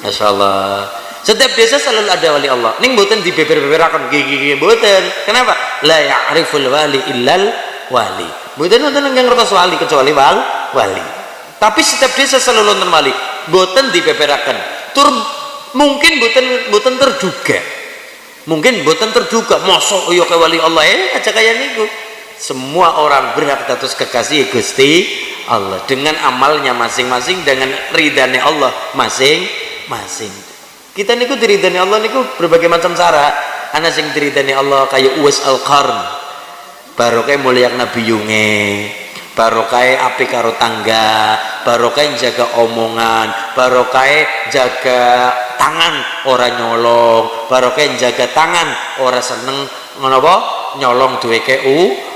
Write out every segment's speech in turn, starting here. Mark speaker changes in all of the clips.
Speaker 1: Masya Allah. Setiap desa selalu ada wali Allah. Ning mboten dibeber-beberaken gigi mboten. Kenapa? La ya'riful wali illal wali. Mboten wonten ingkang ngertos wali kecuali wali. Tapi setiap desa selalu wonten wali. Mboten dibeberaken. Tur mungkin mboten terduga. Mungkin mboten terduga mosok ya wali Allah aja kaya niku. Semua orang berhak dados kekasih Gusti Allah dengan amalnya masing-masing, dengan ridhanya Allah masing-masing. Kita niku diridani Allah niku berbagai macam cara. Ana sing diridani Allah kayak Uwais Al-Qarn, barokah mulia Nabi Yunge, barokah api karo tangga, barokah jaga omongan, barokah jaga tangan ora nyolong, barokah jaga tangan ora seneng ngono nyolong duweke wong.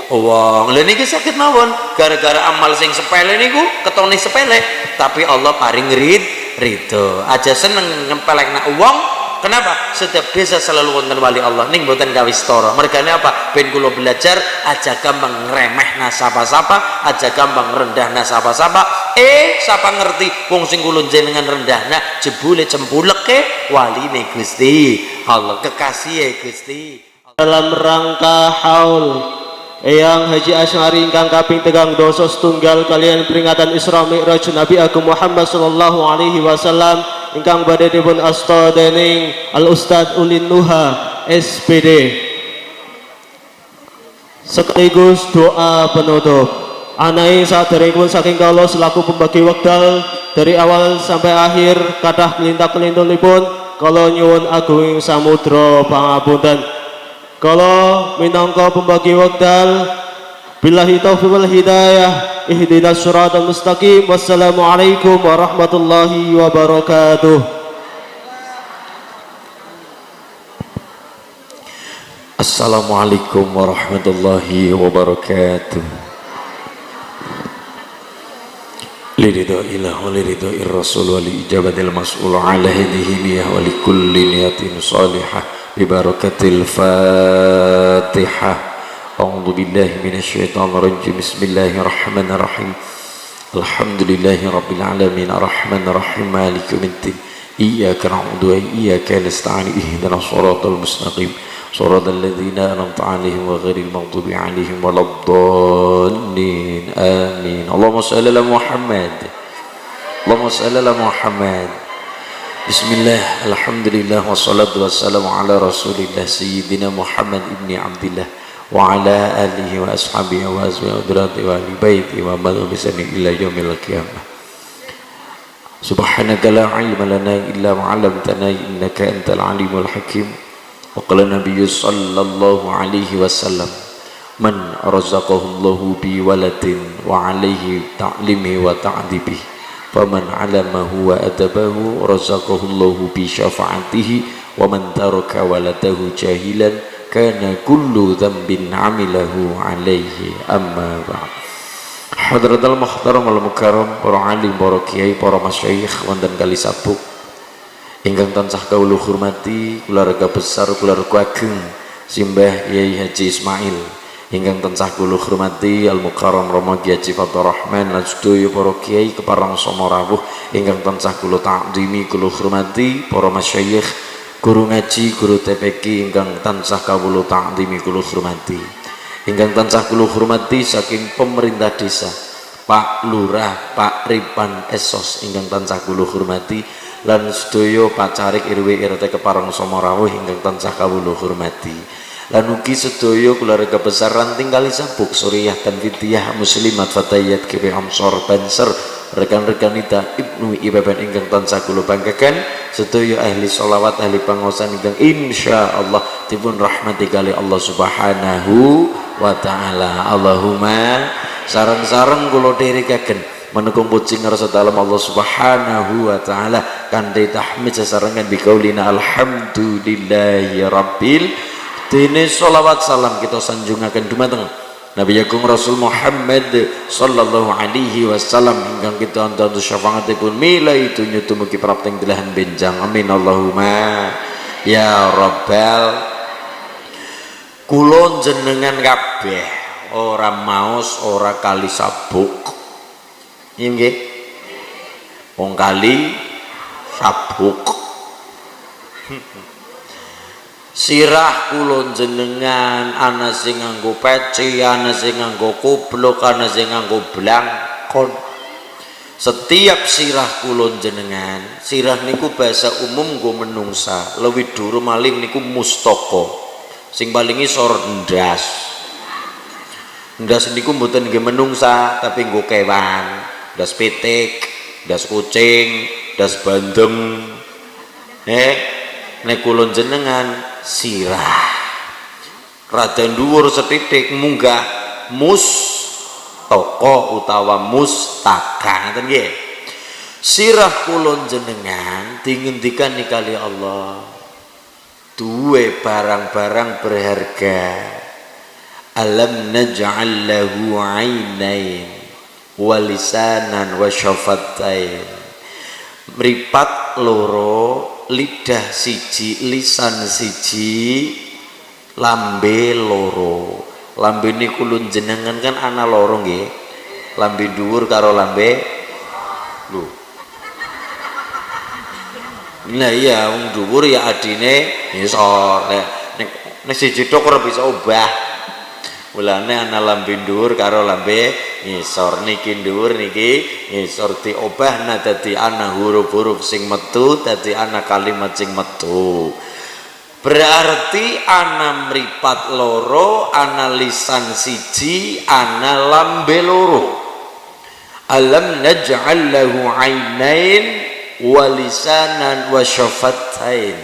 Speaker 1: Lha niki sakit mawon gara-gara amal sing sepele niku ketone sepele, tapi Allah paring ridho aja seneng ngempelekna uang. Kenapa? Setiap desa selalu wonten wali Allah ning mboten kawis tara. Mergane apa? Ben kula belajar aja gampang ngremehna sapa-sapa, aja gampang rendahna sapa-sapa. Sapa ngerti wong sing kula jenengan rendahna jebule cempuleke waline Gusti Allah, kekasih Gusti.
Speaker 2: Dalam rangka haul Eyang Haji Asy'ari ingkang kaping 3 kalian peringatan Isra Mi'raj Nabi Agung Muhammad sallallahu alaihi wasallam ingkang badhe dipun asta dening Al Ustaz Ulin Nuha SPD. Sekaligus doa penutup. Anai saderengipun saking kula selaku pembagi wekdal dari awal sampai akhir kathah kelintak-kelintunipun kula nyuwun agunging samudra pangapunten. Kalau minangka pembagi wekdal, billahi taufiq wal hidayah, ihdinas siratal mustaqim. Wassalamualaikum warahmatullahi wabarakatuh.
Speaker 1: Assalamualaikum warahmatullahi wabarakatuh. Liridho ilah wa liridho irrasul wa li ijabatil mas'ul ala hadihi niyah wa li kulli niyatin salihah bibarakatil fatihah. A'udzu billahi minasyaitonir rajim. Bismillahirrahmanirrahim. Alhamdulillahi rabbil alamin arrahmanir rahim maliki yaumiddin. Iyyaka na'budu wa iyyaka nasta'in ihdinas siratal mustaqim siratal ladzina an'amta 'alaihim ghairil maghdubi 'alaihim waladdallin. Amin. Allahumma shalli ala Muhammad. Allahumma shalli ala Muhammad. Bismillah, alhamdulillah, wassalatu wassalamu ala rasulillah sayyidina Muhammad ibni Abdillah wa ala alihi wa ashabihi wa azwajihi wa ahli baiti wa man bisani ila yaumil qiyamah. Subhanaka la ilma lana illa ma 'allamtana innaka antal alimul hakim. Wa qala nabiyyu sallallahu alaihi wasallam man razaqahu Allahu bi waladin wa alaihi ta'limi wa ta'dibihi faman 'alamahu wa adabahu razaqahu Allahu bi syafa'atihi wa man taraka waladahu jahilan kana kullu dhanbin 'amilahu 'alaihi. Amma ba'd. Hadratul muhtaram wal mukarram, para alim, para kiai, para masyayikh wonten kali sabuk ingkang tansah kawula hormati, keluarga besar keluarga ageng Simbah Kyai Haji Ismail ingkang tansah kula hormati Al Mukarram Rama Kyai Haji Fathur Rahman lan sedaya para kiai keparang sama rawuh ingkang tansah kula takdimi kula hormati, para masyayikh, guru ngaji, guru TPQ ingkang tansah kawula takdimi kula hormati, ingkang tansah kula hormati saking pemerintah desa Pak Lurah, Pak Ripan Esos ingkang tansah kula hormati lan sedaya pacarik RW RT keparang sama rawuh ingkang tansah kawula hormati. Lan ugi sedaya keluarga besar ranting kali sabuk Suriyah dan Fitiyah Muslimat Fatayat GB Amsor Banser, rekan-rekan ita Ibnu Ibaban ingkang tansah kula banggaken, sedaya ahli sholawat ahli pangaosan ingkang insyaallah dipun rahmati kali Allah Subhanahu wa taala. Allahumma sareng-sareng kula dherekaken menekung puji ngarsa dalam Allah Subhanahu wa taala kanthi tahmid sesarengan biqaulina alhamdulillahi rabbil. Dene sholawat salam kita sanjungaken dumateng Nabi Agung Rasul Muhammad sallallahu alaihi wasallam ingkang kita antantu syafaatipun mila itu nyutu mugi prapting delahan benjang. Amin Allahumma ya rabbal. Kula jenengan kabeh ora maos ora kali sabuk nggih wong kali sabuk. Sirah kula jenengan ana sing nganggo peci, ana sing nganggo kubluk, ana sing nganggo blangkon. Setiap sirah kula jenengan, sirah niku bahasa umum nggo menungsa, luwih dhuwur maling niku mustaka. Sing paling isor ndas. Ndas niku mboten nggih menungsa, tapi nggo kewan, ndas pitik, ndas kucing, ndas bandeng. Nek kula jenengan sirah rada dhuwur sethithik munggah mustaka utawa mustaka ngoten nggih. Sirah kula jenengan dingendikan kali Allah duwe barang-barang berharga. Alam naj'al lahu 'ainain wa lisanan wa syafatain. Mripat loro, lidah siji, lisan siji, lambe loro. Lambe niku lho jenengan kan ana loro nggih. Lambe dhuwur karo lambe lho. Nah iya wong dhuwur ya adine ngisor. Nek siji tok ora bisa obah. Mulane ana lambe dhuwur karo lambe ngisor. Niki dhuwur niki ngisor diobahna dadi ana huruf-huruf sing metu, dadi ana kalimat sing metu. Berarti ana mripat loro, ana lisan siji, ana lambe loro. Alam naj'al lahu 'ainain wa lisanan wa syafatain.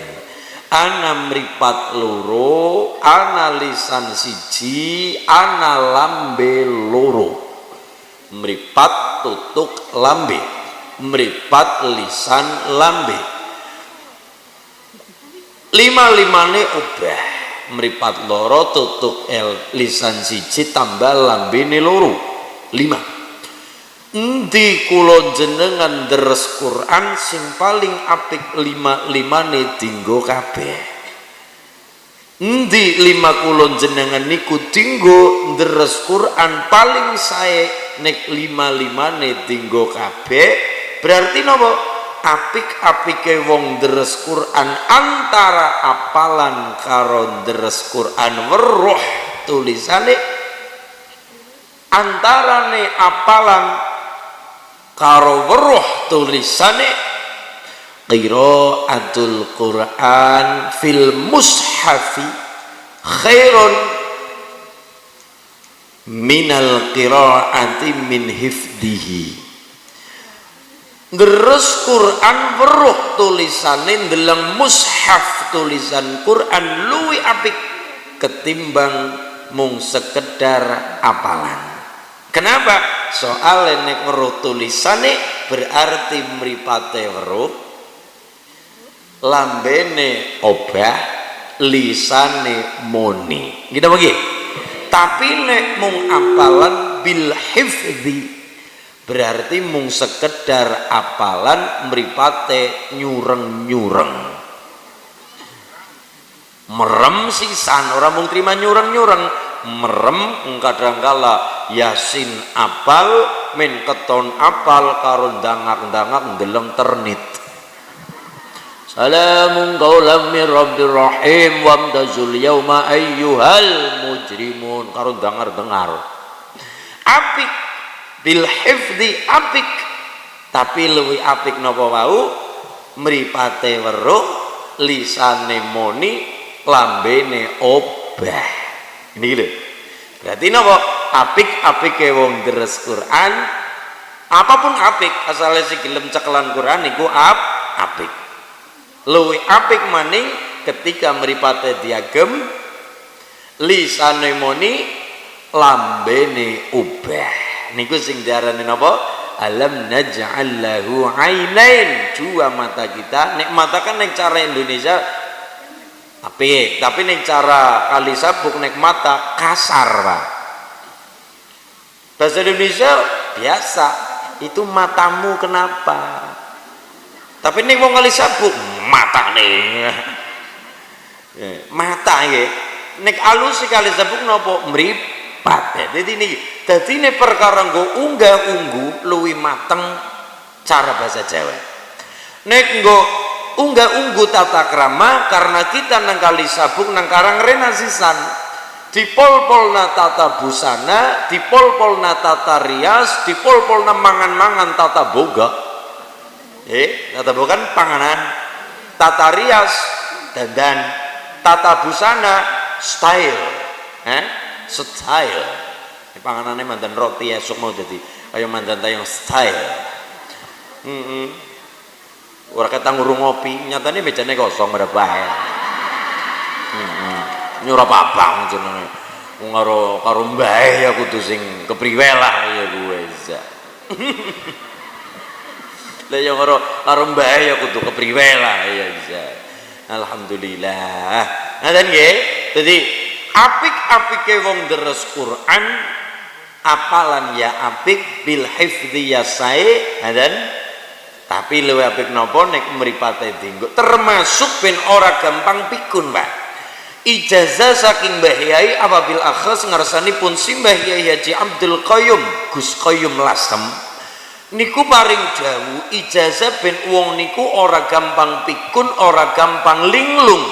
Speaker 1: Ana mripat loro, ana lisan siji, ana lambe loro. Mripat tutuk lambe, mripat lisan lambe. Lima-limane obah. Mripat loro tutuk lisan siji tambah lambene loro. 5. Endi kula jenengan deres Quran sing paling apik 5-limane dinggo kabeh. Endi 5 kula jenengan niku dinggo deres Quran paling sae nek 5-limane dinggo kabeh. Berarti napa? Apik-apike wong deres Quran antara apalan karo deres Quran weruh tulisane, antarane apalan karo weruh tulisane qiraatul Quran fil mushafi khairun minal qiraati min hifdihi. Deres Quran weruh tulisane ndeleng mushaf tulisan Quran luwih apik ketimbang mung sekedar apalan. Kenapa? Soalnya nek weruh tulisane berarti mripate weruh, lambene obah, lisane muni. Gitu bagi. Tapi nek mung apalan bil hifdzi berarti mung sekedar apalan mripate nyureng-nyureng. Merem sisan ora mung terima nyureng-nyureng, merem kadangkala Yasin apal men keton apal karo dangak-dangak ndeleng ternit. Salamun qaulam mir rabbir rahim wamtazul yauma ayyuhal mujrimun karo dengar-dengar. Apik bil hifdzi apik, tapi luwih apik napa wau mripate weruh, lisane muni, lambene obah. Ini gitu. Berarti napa? Apik-apike wong deres Quran, apapun apik asale si gelem cekelan Quran niku apik. Luwih apik maning ketika mripate diagem, lisane muni, lambene obah. Niku sing diarani napa? Alam naj'al lahu 'ainain. Dua mata kita. Nek mata kan nek cara Indonesia apik, tapi nek cara kali sabuk nek mata kasar, Pak. Bahasa Indonesia biasa. Itu matamu kenapa? Tapi nek wong kali sabuk matane. Mata nggih. Nek alus kali sabuk napa? Mripat. Dadi niki dadi nek perkara nggo unggah-unggu luwih mateng cara bahasa Jawa. nek nggo unggah-unggu tata krama karena kita nang kali sabuk nang karang rena sisan dipol-polna tata busana, dipol-polna tata rias, dipol-polna mangan-mangan tata boga. Tata boga kan panganan, tata rias dandan, tata busana style, style. Panganannya mantan roti esok mau jadi ayo mantan tayang style. Ora kata ngurung ngopi, nyatanya mejane kosong pada bae. Nyurah papang jenenge. Wong karo mbae ya kudu sing kepriwe lah ya gue bisa. Lah ya karo mbae ya kudu kepriwe lah ya bisa. Alhamdulillah. Ngaten nggih. Dadi apik-apike wong deres Quran apalan ya apik bil hifdzi ya sae dan tapi luwih apik napa nek mripate dienggo termasuk ben ora gampang pikun Mbak. Ijazah saking Mbah Yai apabil akhas ngarsanipun si Mbah Yai Haji Abdul Qayyum Gus Qayyum Lasem niku paring dawuh ijazah ben wong niku ora gampang pikun ora gampang linglung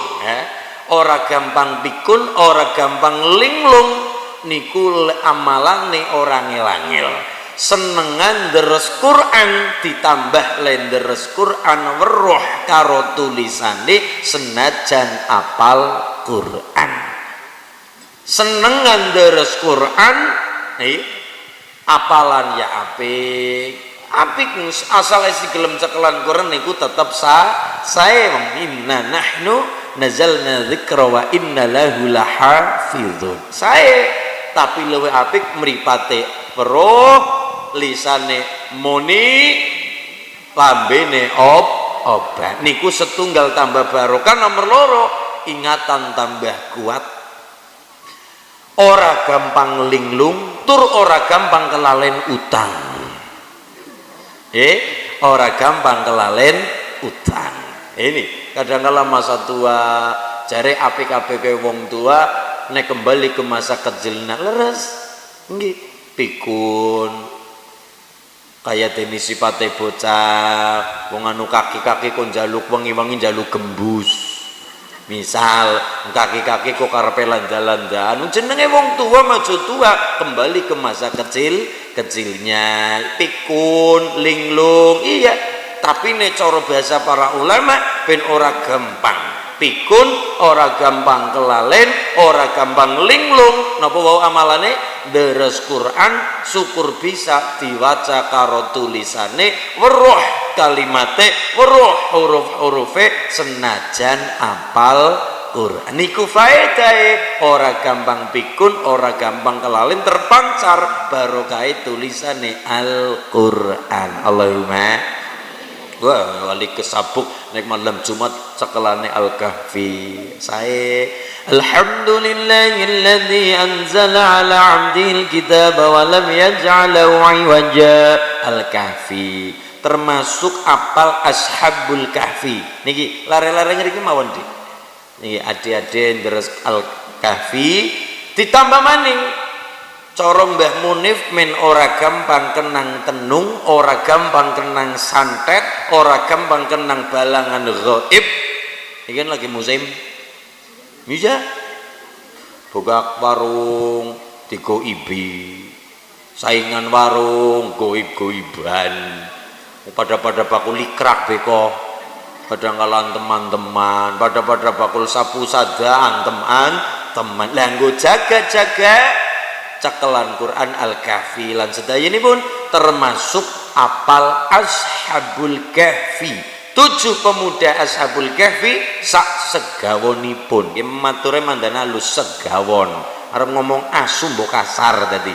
Speaker 1: ora gampang pikun ora gampang linglung niku amalane ora ngel-ngel senengan deres Quran ditambah lenderes Quran weruh karo tulisane senajan apal Quran senengan deres Quran apalan ya apik asal isi gelem cekelan Quran niku tetep saya inna nahnu nazalna dzikra wa inna lahu lahafizun saya tapi luwih apik mripate weruh lisane muni lambene obat niku setunggal tambah barokah nomor loro ingatan tambah kuat ora gampang linglung tur ora gampang kelalen utang ora gampang kelalen utang ini kadang-kala masa tua jare apik-apike wong tua nek kembali ke masa kecilna leres nggih pikun kaya dene sipate bocah wong anu kaki-kaki kok njaluk wengi-wengi njaluk gembus misal kaki-kaki kok karepe landalan jenenge wong tua maju tua kembali ke masa kecilnya pikun linglung iya tapi nek cara bahasa para ulama ben ora gampang pikun ora gampang kelalen ora gampang linglung napa wau amalane deres Quran syukur bisa diwaca karo tulisane weruh kalimate weruh huruf-hurufe senajan apal Quran niku faedahe ora gampang pikun ora gampang kelalen terpancar barokahe tulisane Al-Qur'an Allahumma wah wali kesabuk nek malam Jumat cekelane Al-Kahfi sae alhamdulillahilladzi anzala ala 'abdil kitaba wa lam yaj'alahu 'iwaja Al-Kahfi termasuk apal ashabul kahfi niki lare-lare ngriki mawon Dik niki ade-ade deres Al-Kahfi ditambah maning cara Mbah Munif men ora gampang kenang tenung ora gampang kenang santet ora gampang kenang balangan ghaib ini kan lagi musim bisa buka warung digoibi saingan warung goib-goiban pada bakul likrak beko kadang-kadang teman-teman pada bakul sapu sadaan teman langgo jaga-jaga cekelan Quran Al-Kahfi lan sedayanipun termasuk apal Ashabul Kahfi 7 pemuda Ashabul Kahfi sak segawonipun nggih mature mandana halus segawon arep ngomong asu mbok kasar tadi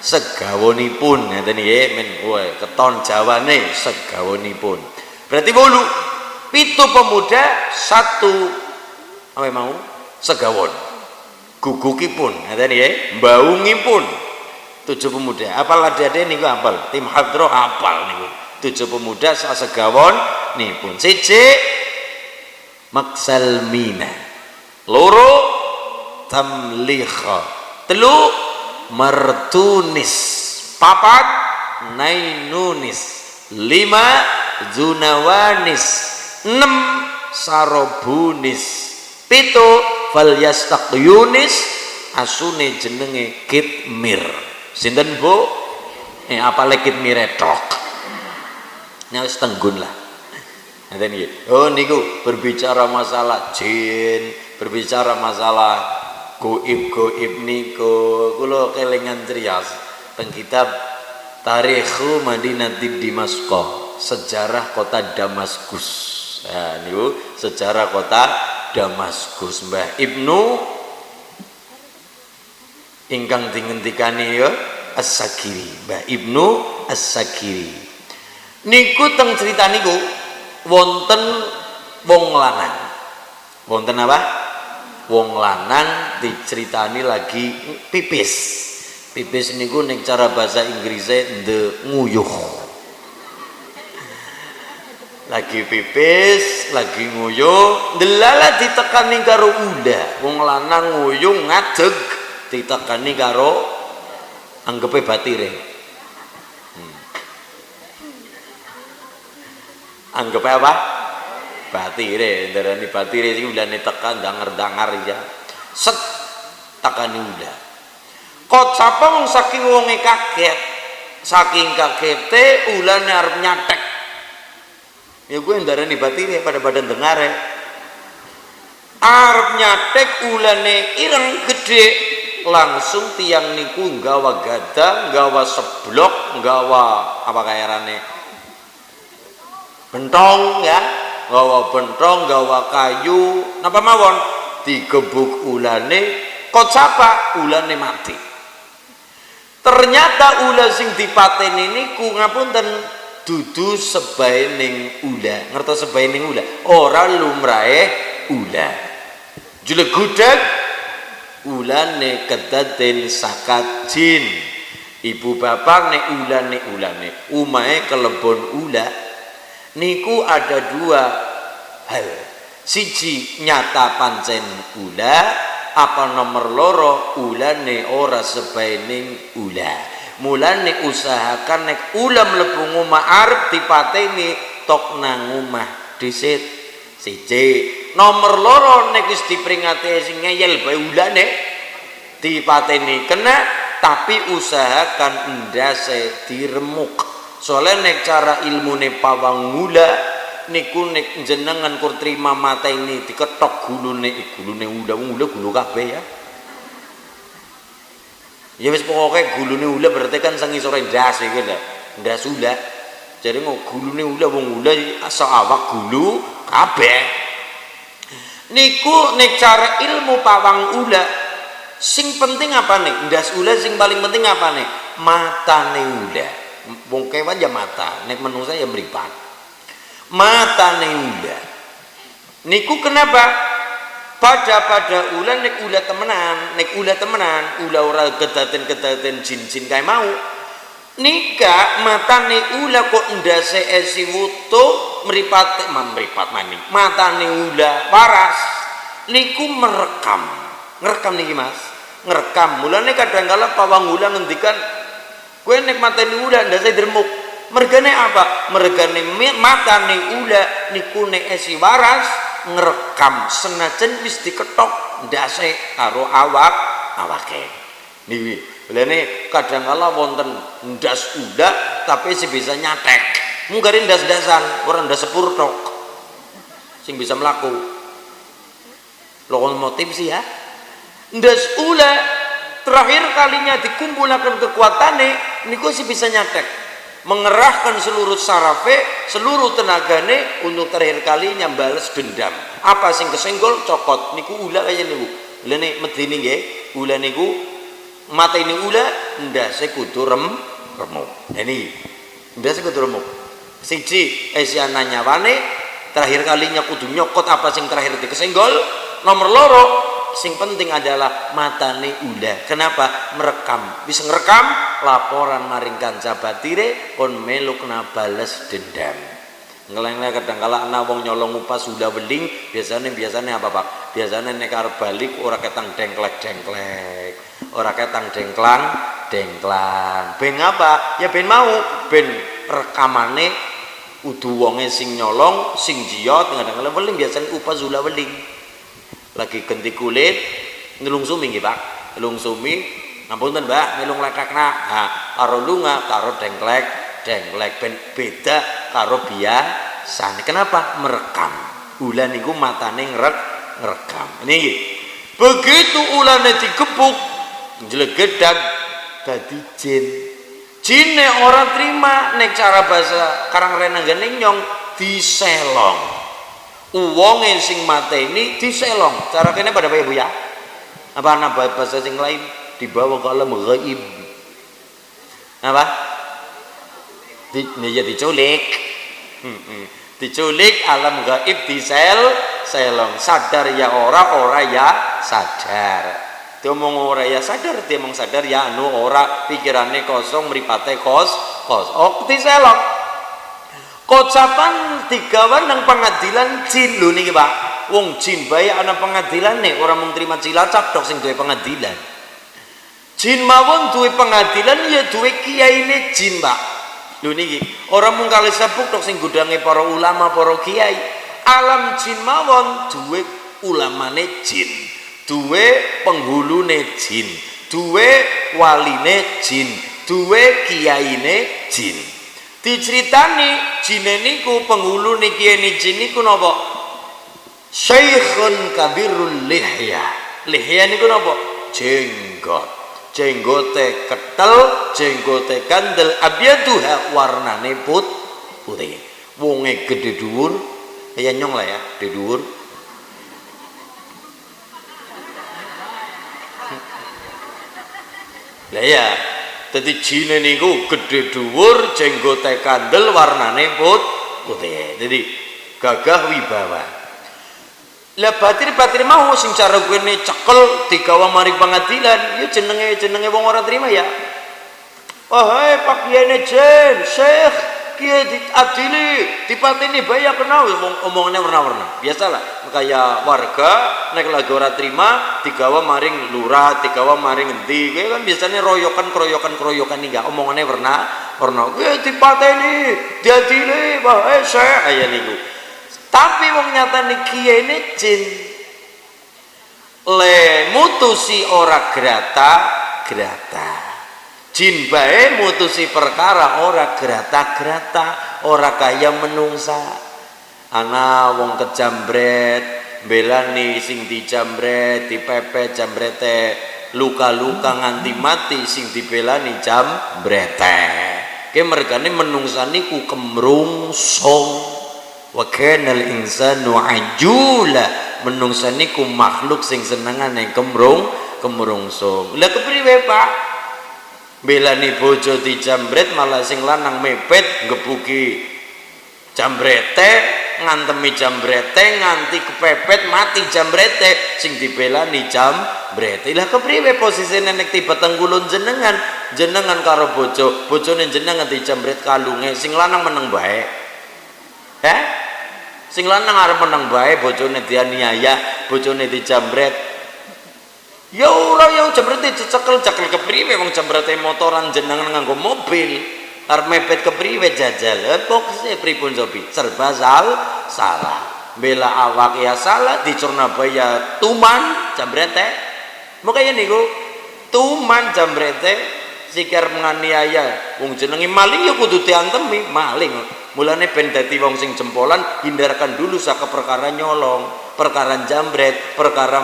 Speaker 1: segawonipun ngeten nggih men keton jawane segawonipun berarti 8 7 pemuda 1 apa mau segawon gugukipun ngeten nggih mbaungipun 7 pemuda apal ade-ade niku apal tim hadroh apal niku 7 pemuda sasegawon nipun siji maksal mina loro tamlikha telu martunis papat nainunis 5 Zunawanis 6 Sarobunis 7 Falyastaqyunis asune jenenge Kitmir. Sinten Bu? Apale Kitmire tok. Nek wis tenggun lah. Nanten iki. Oh niku berbicara masalah jin, berbicara masalah goib niku kula kelingan criyos teng kitab Tarikhu Madinatid Dimashq, sejarah kota Damaskus. Nah niku sejarah kota Damaskus. Mbah Ibnu ingkang dingendikani ya As-Sakiri, Mbah Ibnu As-Sakiri. Niku teng cerita niku wonten wong lanang. Wonten apa? Wong lanang diceritani lagi pipis. Pipis niku ning cara bahasa Inggrisnya nguyuh. Lagi pipis, lagi nguyuh, delala ditekani karo udah. Wong lanang nguyuh ngadeg ditekani karo anggepe batire. Anggap apa? Batire, ndarani batire iki ulane tekan dangar-dangar ya. Set tekani udah. Kocapa wong saking wonge kaget. Saking kagete ulane arep nyatek. Ya gue ndarani batire pada badan dengare. Arep nyatek ulane ireng gede. Langsung tiang niku nggawa gadang, nggawa seblok, nggawa apa kairane? Bentong ya, gawa bentong, gawa kayu, napa mawon digebuk ulane, kocapa ulane mati. Ternyata ula sing dipateni niku ngapunten dudu sebaening ula. Ngertos sebaening ula? Ora lumrahe ula. Jule gudeg ulane kedaden sakat jin. Ibu bapak nek ulane umahe kelebon ula. Niku ada dua hal. Siji nyata pancen ula, apa nomor loro ulane ora sebaening ula. Mulane usahakan nek ula mlebu omah arep dipateni tok nang omah dhisit. Siji, nomor loro nek wis diperingati sing ngeyel bae ulane dipateni kena, tapi usahakan ndase diremuk. Soalnya nek cara ilmune pawang ula niku nek jenengan kur terima mata ini diketok gulune ula gulu kabeh ya. Ya wis pokoke gulune ula berarti kan sang isore ndas iki lho. Ndas ula. Jadi mau gulune ula wong ula asa awak gulu kabeh. Niku nek cara ilmu pawang ula sing penting apa nih? Ndas ula sing paling penting apa nih? Matane ula. Wong kewan ya mata, nek manusia ya mripat. Matane ula. Niku kenapa? Pada ula nek ula temenan, ula ora kedaten jin-jin kae mau. Nika matane ula kok ndase esi wutu mripat maning. Matane ula waras. Niku merekam. Ngerekam niki Mas. Ngerekam. Mulane kadang-kala pawang ula ngendikan kowe nek matane ula ndase diremuk. Mergane apa? Mergane matane ula niku nek esi waras ngrekam senajan wis diketok ndase karo awake. Niki. Lene kadang-kala wonten ndas ula tapi sing bisa nyatek. Mung gare ndas-ndasan, ora ndas sepur tok. Sing bisa mlaku. Lokomotif sih ya. Ndas ula terakhir kalinya dikumpulkan kekuatannya niku sih bisa nyatek, mengerahkan seluruh sarafe, seluruh tenagane untuk terakhir kalinya balas dendam. Apa sing kesenggol cokot niku ula kaya niku. Lene medeni nggih, ula niku mata ini ula ndase kudu remuk. Ini ndase kudu remuk. Siji esiana nyawane, terakhir kalinya kudu nyokot apa sing terakhir dikesenggol. Nomor loro sing penting adalah matane ula. Kenapa? Merekam. Bisa ngerekam laporan maring kanca batire kon melukna bales dendam. Ngeleng-ngeleng kadang-kala ana wong nyolong upas ula weling, biasanya apa Pak? Biasanya nek arep balik ora ketang dengklek. Ora ketang dengklang. Ben apa? Ya ben mau ben rekamane udu wonge sing nyolong sing jiot kadang-kadang weling biasanya upazula weling lagi ganti kulit ngelung sumi nggih Pak ngelung sumi ngapunten Mbak ngelung lekakna ha karo lunga karo dengklek ben beda karo biasane kenapa merekam ulan niku matane ngerekam ini begitu ulane digebuk jlegedak dadi jin jine ora terima nek cara bahasa Karangrenengganing nyong diselong uwonge sing mateni diselong cara kene pada Bapak Ibu ya apa ana bahasa sing lain dibawa ke alam gaib apa diculik diculik alam gaib selong sadar ya ora ya sadar diomong ora ya sadar diomong sadar ya anu ora pikirannya kosong mripate kos oh diselong kocapan digawan nang pengadilan jin lho niki Pak wong jin bae ana pengadilan nih orang mung terima Cilacap dok sing duwe pengadilan jin mawon duwe pengadilan ya duwe kiyaine jin Pak lho niki orang mung kali sabuk dok sing gudange para ulama para kiai alam jin mawon duwe ulamane jin duwe penghulune jin duwe waline jin duwe kiyaine jin diceritani jine niku penghulune kiyaine jin niku napa Syekhun kabirul lihya niku napa jenggote ketel jenggote kandel abyaduha warnane putih wonge gede dhuwur kaya nyong lah ya gede dhuwur lah ya dadi jine niku gede dhuwur jenggote kandel warnane putih jadi gagah wibawa lah batir mau sing cara kene cekel digawa mari pengadilan ya jenenge wong ora terima ya oh hai Pak Kiai Jen Syekh Kiai diadili dipateni bayar kenal omongannya warna-warna biasalah kayak warga nek lagi ora terima digawa maring lurah digawa maring endi kan biasanya keroyokan nih gak omongannya warna kiai dipateni diadili bae Syekh aya niku tapi wong nyatane kiai ne jin le mutusi ora grata jin bae mutusi perkara ora grata ora kaya menungsa ana wong kejambret belani sing dijambret dipepet jambrete luka-luka nganti mati sing dibelani jambrete ke mergane menungsa niku kemrungsung wa kanal insanu ajula menungsa niku makhluk sing senengane kemrungsung lha kepriwe Pak belani bojo dijambret malah sing lanang mepet ngebuki jambrete ngantemi jambrete nganti kepepet mati jambrete sing dibelani jambrete lah kepriwe posisine nek tiba tenggulun jenengan karo bojone jenengan dijambret kalunge sing lanang meneng bae sing lanang arep meneng bae bojone dianiaya bojone dijambret ya ora yang jambrete dicekel kepriwe wong jambrete motoran jenengan nganggo mobil arep mepet kepriwe jajal pokse pripun sobi serba salah bela awak ya salah di Surabaya tuman jambrete makanya niku tuman jambrete sikar menganiaya wong jenenge maling ya kudu diantemi maling mulane ben dadi wong sing jempolan hindarkan dulu saka perkara nyolong perkara jambret perkara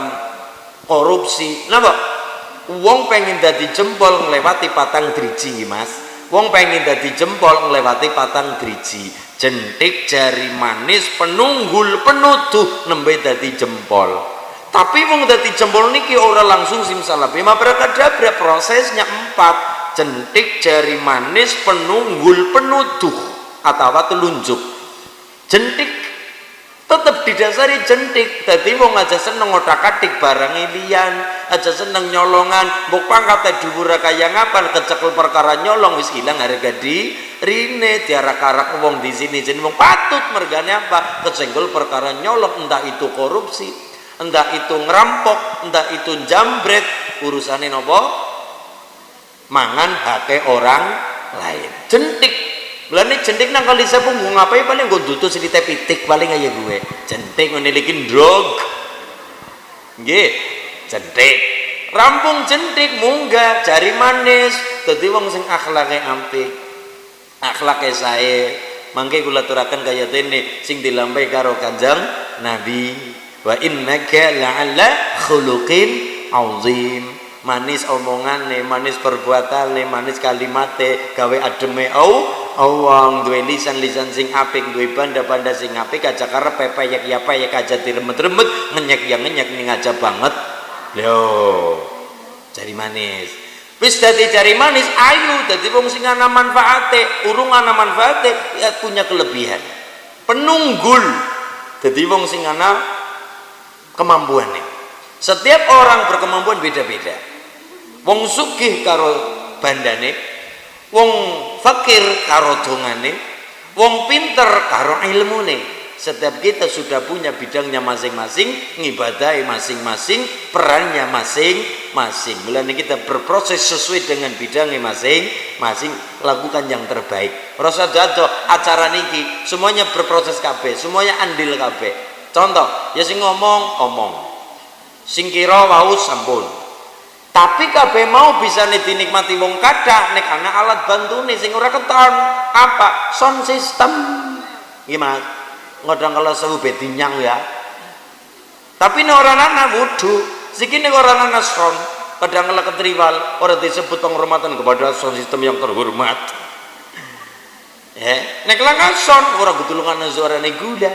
Speaker 1: korupsi napa wong pengen dadi jempol nglewati patang driji Mas wong pengen dadi jempol nglewati patang driji jentik jari manis penunggul penuduh nembe dadi jempol tapi wong dadi jempol niki ora langsung simsalabim abrakadabra prosesnya 4 jentik jari manis penunggul penuduh atau telunjuk jentik tetap didasari jentik dadi wong aja seneng otak-atik barang liyan aja seneng nyolongan mbok pangkate dhuwur kaya ngapan kecekel perkara nyolong wis ilang harga dirine diarak-arak wong di sini jeneng wong patut mergane apa kesenggol perkara nyolong entah itu korupsi entah itu ngerampok entah itu jambret urusane nopo mangan hake orang lain jentik Mulane jentik nang kali sepung ngapain paling nggo dutu selite pitik paling aja gue. Jentik ngene iki drog. Nggih, jentik. Rampung jentik munggah jari manis dadi wong sing akhlake apik. Akhlake sae. Mangke kula aturaken kaya dene sing dilampahi karo Kanjeng Nabi. Wa innaka la'alla khuluqin azim. Manis omongane, manis perbuatane, manis kalimate, gawe ademe wong duwe lisan sing apik, duwe banda sing apik, aja karep pepayek ya payek aja diremet-remet, ngenyek ning aja banget. Lho, jari manis. Wis dadi jari manis ayu dadi wong sing ana manfaate, urung ana manfaate ya punya kelebihan. Penunggul dadi wong sing ana kemampuane. Setiap orang berkemampuan beda-beda. Wong sugih karo bandane, wong fakir karo dongane, wong pinter karo ilmune. Setiap kita sudah punya bidangnya masing-masing, ngibadahi masing-masing, perannya masing-masing. Mulane kita berproses sesuai dengan bidangnya masing-masing, lakukan yang terbaik. Rasa jatuh acara niki semuanya berproses kabeh, semuanya andil kabeh. Contoh, ya sing ngomong, sing kira wau sampun. Tapi kabeh mau bisa dinikmati wong kathah nek ana alat bantune sing ora keton. Apa? Sound system. Gimana? Ngodang kalau sewu bedinyang ya. Tapi nek ora ana wudu, siki nek ora ana sound, kadang kala ketriwal ora disebut penghormatan kepada sound system yang terhormat. Nek langa sound ora gutulungan suarane gula.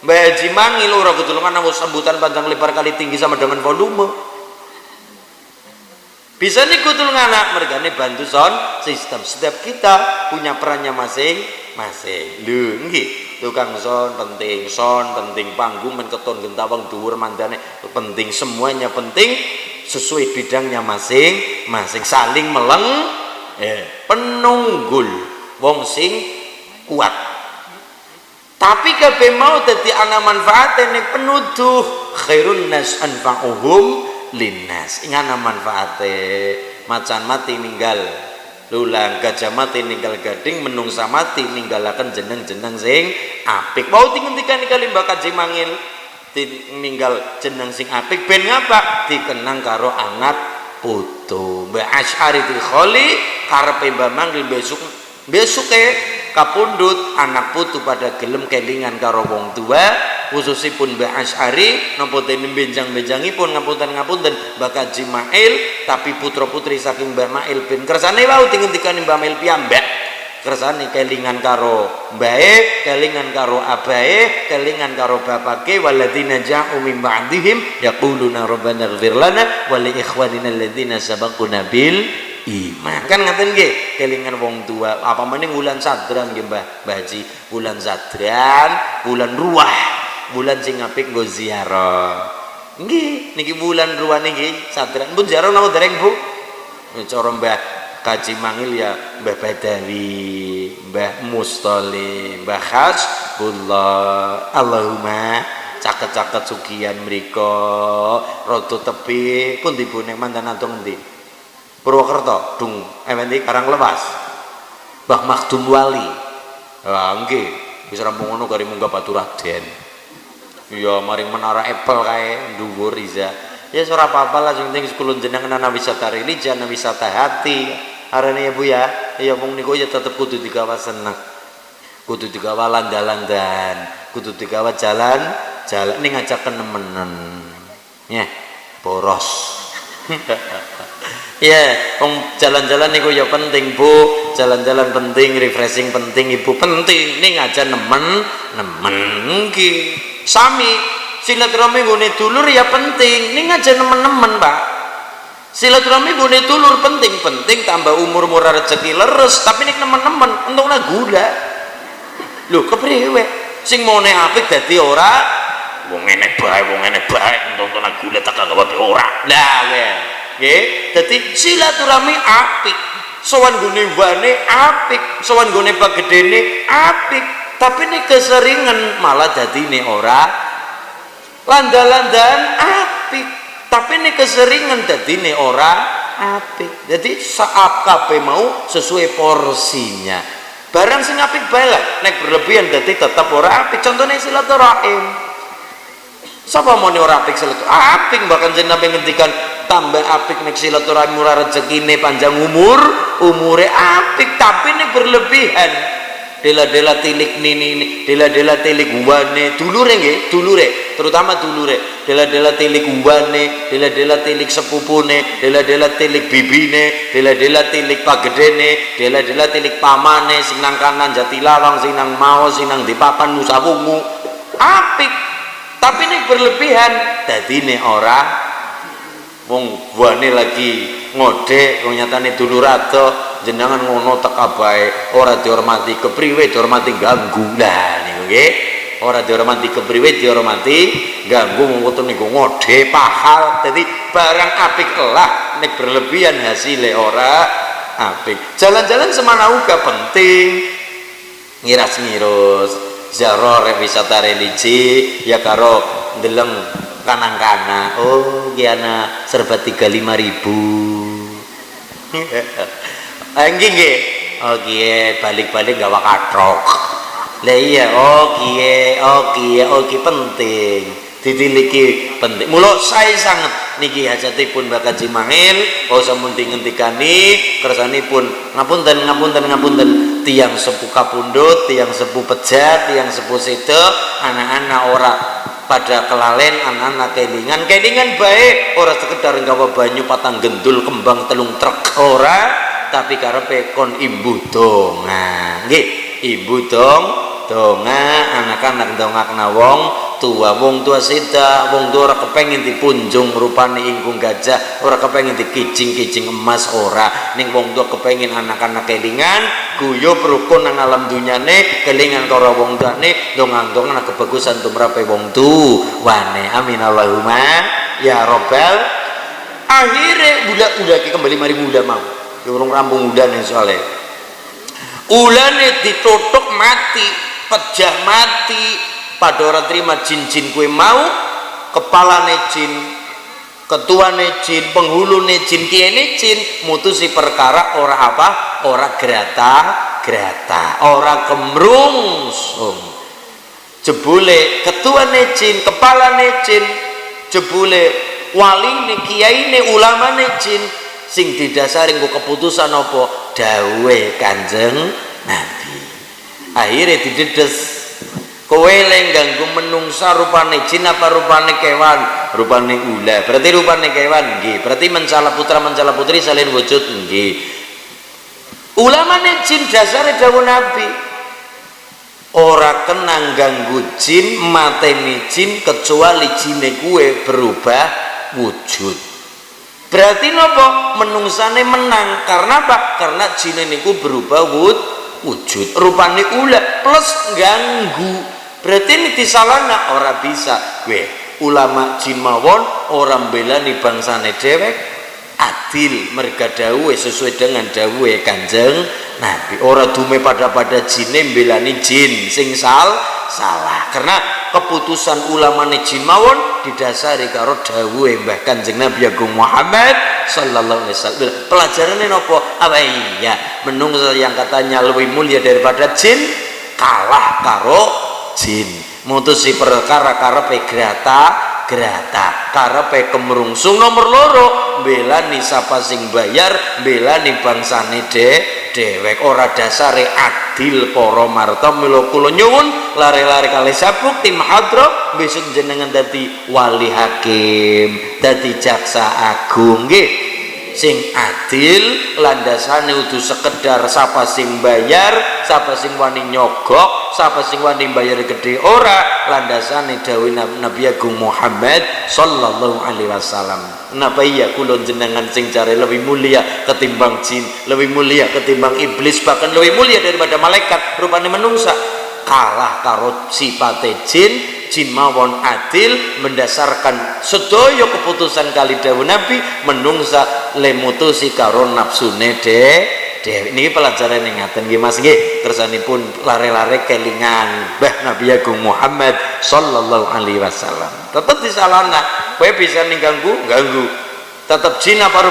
Speaker 1: Mbah Haji Mangil ora gutulungan sambutan panjang lebar kali tinggi sama dengan volume. Bisa nih kutul nganak mereka nih bantu sound sistem. Setiap kita punya perannya masing-masing. Lho nggih, tukang sound penting, panggung menketon gentawang dhuwur mandane penting, semuanya penting sesuai bidangnya masing-masing, saling penunggul wong sing kuat. Tapi kabeh mau dadi ana manfaate nek penuduh khairun nas anfa'uhum linnas. Ingana manfaate macan mati ninggal lulang, gajah mati ninggal gading, menungsa mati ninggalaken jeneng-jeneng sing apik. Mau tinguntikan kali Mbak Kaji Mangil ninggal jeneng sing apik ben ngapa dikenang karo anak putu. Mbak Asy'ari Kholi karepe Mbak Mangil besuke kapundhut anak putu pada gelem kelingan karo wong tua. Khususipun Mbak Asy'ari napa dene benjang-benjangipun ngapunten Mbak Kaji Mail, tapi putra-putri saking Mbak Mail ben kersane wau dingendikane Mbak Mail piyambak. Kersane kelingan karo mbae, kelingan karo abae, kelingan karo bapake, walladzina ja'u min ba'dihim yaquluna rabbana ighfir lana wa li ikhwanina alladzina sabaquna bil iman. Kan ngaten nggih, kelingan wong tua. Apa meneh wulan sadran nggih Mbah Haji, wulan sadran, wulan ruah. Bulan sing apik nggo ziarah. Nggih, niki bulan ruwan niki sadran. Pun ziarah napa dereng, Bu? Cara Mbah Kaji Mangil ya Mbah Badawi, Mbah Mustoli, Mbah Hasbullah. Allahumma caket-caket sugihan mriko, rada tepi pun dibune mantan antung endi? Purwokerto, Dung, endi Karanglepas. Mbah Makdum Wali. Lah nggih, wis rampung ngono kari munggah Baturaden. Iya maring menara Apple kae dhuwur Riza. Ya ora apa-apa lah sing penting kulon jenengan ana wisata religi, ana wisata hati. Arane ya Bu ya. Ya wong niku ya tetep kudu digawa seneng. Kudu digawa landalan, kudu digawa jalan ning ngajak kenemenen. Ya, boros. Ya, wong jalan-jalan niku ya penting Bu, jalan-jalan penting, refreshing penting, Ibu penting, ning aja nemen iki. Sami silaturahmi nggone dulur ya penting, ning aja nemen-nemen, Pak. Silaturahmi nggone dulur penting tambah umur murah rezeki leres, tapi nek nemen-nemen entokna gula. Lho, kepriwe? Sing mone apik dadi ora wong enek bae entokna gula tak gawe ora. Lah nggih, dadi silaturahmi apik. Sowan gone wane apik, sowan gone pagedene apik. Tapi ini keseringan malah jadi ini ora landalan apik. Tapi ini keseringan jadi ini ora apik. Jadi saat kabeh mau sesuai porsinya. Barang sing apik bae lah, nek berlebihan dadi tetep ora apik. Contohnya silaturahim. Sapa mau ora apik silaturahim? Apik, bahkan jeneng Nabi ngendikan tambah apik nek silaturahim murah rezekine panjang umure apik, tapi nek berlebihan dela-dela tilik nini, dela-dela tilik wane, dulure nggih, dulure, terutama dulure, dela-dela tilik wane, dela-dela tilik sepupune, dela-dela tilik bibine, dela-dela tilik pagedene, dela-dela tilik pamane, sing nang kanan Jatilarang, sing nang mau, sing nang Dipapan Nusa Wungu, apik. Tapi nek berlebihan dadine ora wong buane lagi ngode wong nyatane dulur ado jenengan ngono teka bae ora dihormati kepriwe dihormati ganggu lah niku nggih ora dihormati kepriwe dihormati ganggu mengko niku ngode pahal dadi barang apik lah nek berlebihan hasile ora apik jalan-jalan semana uga penting ngiras-ngirus ziarah wisata religi ya karo ndeleng kanang-kana oh giana serba 35.000 anjing nggih oh gie balik-balik gawa katrok lah iya oh gie penting ditiliki penting mulo saya sangat niki hajatipun bakal Cimangil oh sampun ngentikani kersanipun ngapunten tiang sepuh kapundhut tiang sepuh pejat tiang sepuh sedo anak-anak ora pada kelalen anak-anak kelingan baik ora sekedar gawa banyu patang gendul kembang telung truk ora tapi karepe kon imbu donga nggih imbu donga anak-anak dongakna wong tua seda wong tua ora kepengin dipunjung rupane ingkung gajah ora kepengin dikicing-kicing emas ora ning wong tua kepengin anak-anak kelingan guyub rukun nang alam dunyane kelingan karo wong tuane dongang-dongan kebagusan tumrape wong tuwane amin Allahumma ya robbal akhire udah kembali mari muda mau urung rampung udane soalnya ulane ditutuk mati pejah mati pada orang terima jin-jin kue mau kepalane jin ketuane jin penghulune jin kiene jin mutusi perkara ora apa ora gerata ora kemrungsung jebule ketuane jin kepalane jin jebule waline kiyaine ulamane jin sing didasari nggo keputusan apa dawuhe Kanjeng Nabi akhirnya didedes kowe lengganggu menungsa rupane jin apa rupane kewan rupane ula berarti rupane kewan nggih berarti mencala putra mencala putri salin wujud nggih ulamane jin dasare dawuh Nabi ora kena ganggu jin mateni jin kecuali jine kuwe berubah wujud berarti nopo menungsane menang karena apa karena jine niku berubah wujud rupane ula plus ganggu berarti ini disalahna ora bisa gue ulama jin mawon orang belani bangsane dewek adil merga dawuhe sesuai dengan dawuhe Kanjeng Nabi ora dume pada jine belani jin sing salah karena keputusan ulama jin mawon didasari karo dawuhe Mbah Kanjeng Nabi Agung Muhammad sallallahu alaihi wasallam pelajarannya nopo apa iya menungso yang katanya lebih mulia daripada jin kalah karo jin mutusi perkara karepe grata karepe kemrungsung nomor loro belani sapa sing bayar belani bangsane dewek ora dasare adil para marta mila kula nyuwun lare-lare kalih sabuk tim hadro besok jenengan dadi wali hakim dadi jaksa agung nggih sing adil landasane udu sekedar sapa sing bayar sapa sing wani nyogok sapa sing wani bayar gede ora landasane dawuh Nabi Agung Muhammad sallallahu alaihi wasallam napa iya kula jenengan sing jare lebih mulia ketimbang jin lebih mulia ketimbang iblis bahkan lebih mulia daripada malaikat rupane manungsa kalah karo sifate jin mawon adil mendasarkan sedaya keputusan kali dawuh Nabi menungsa lemutusi karo nafsune dewe niki pelajaran yang ngaten nggih Mas nggih kersanipun lare-lare kelingan Mbah Nabi Agung Muhammad sallallahu alaihi wasallam tetep disalahna kowe bisa ning ganggu tetep jin apa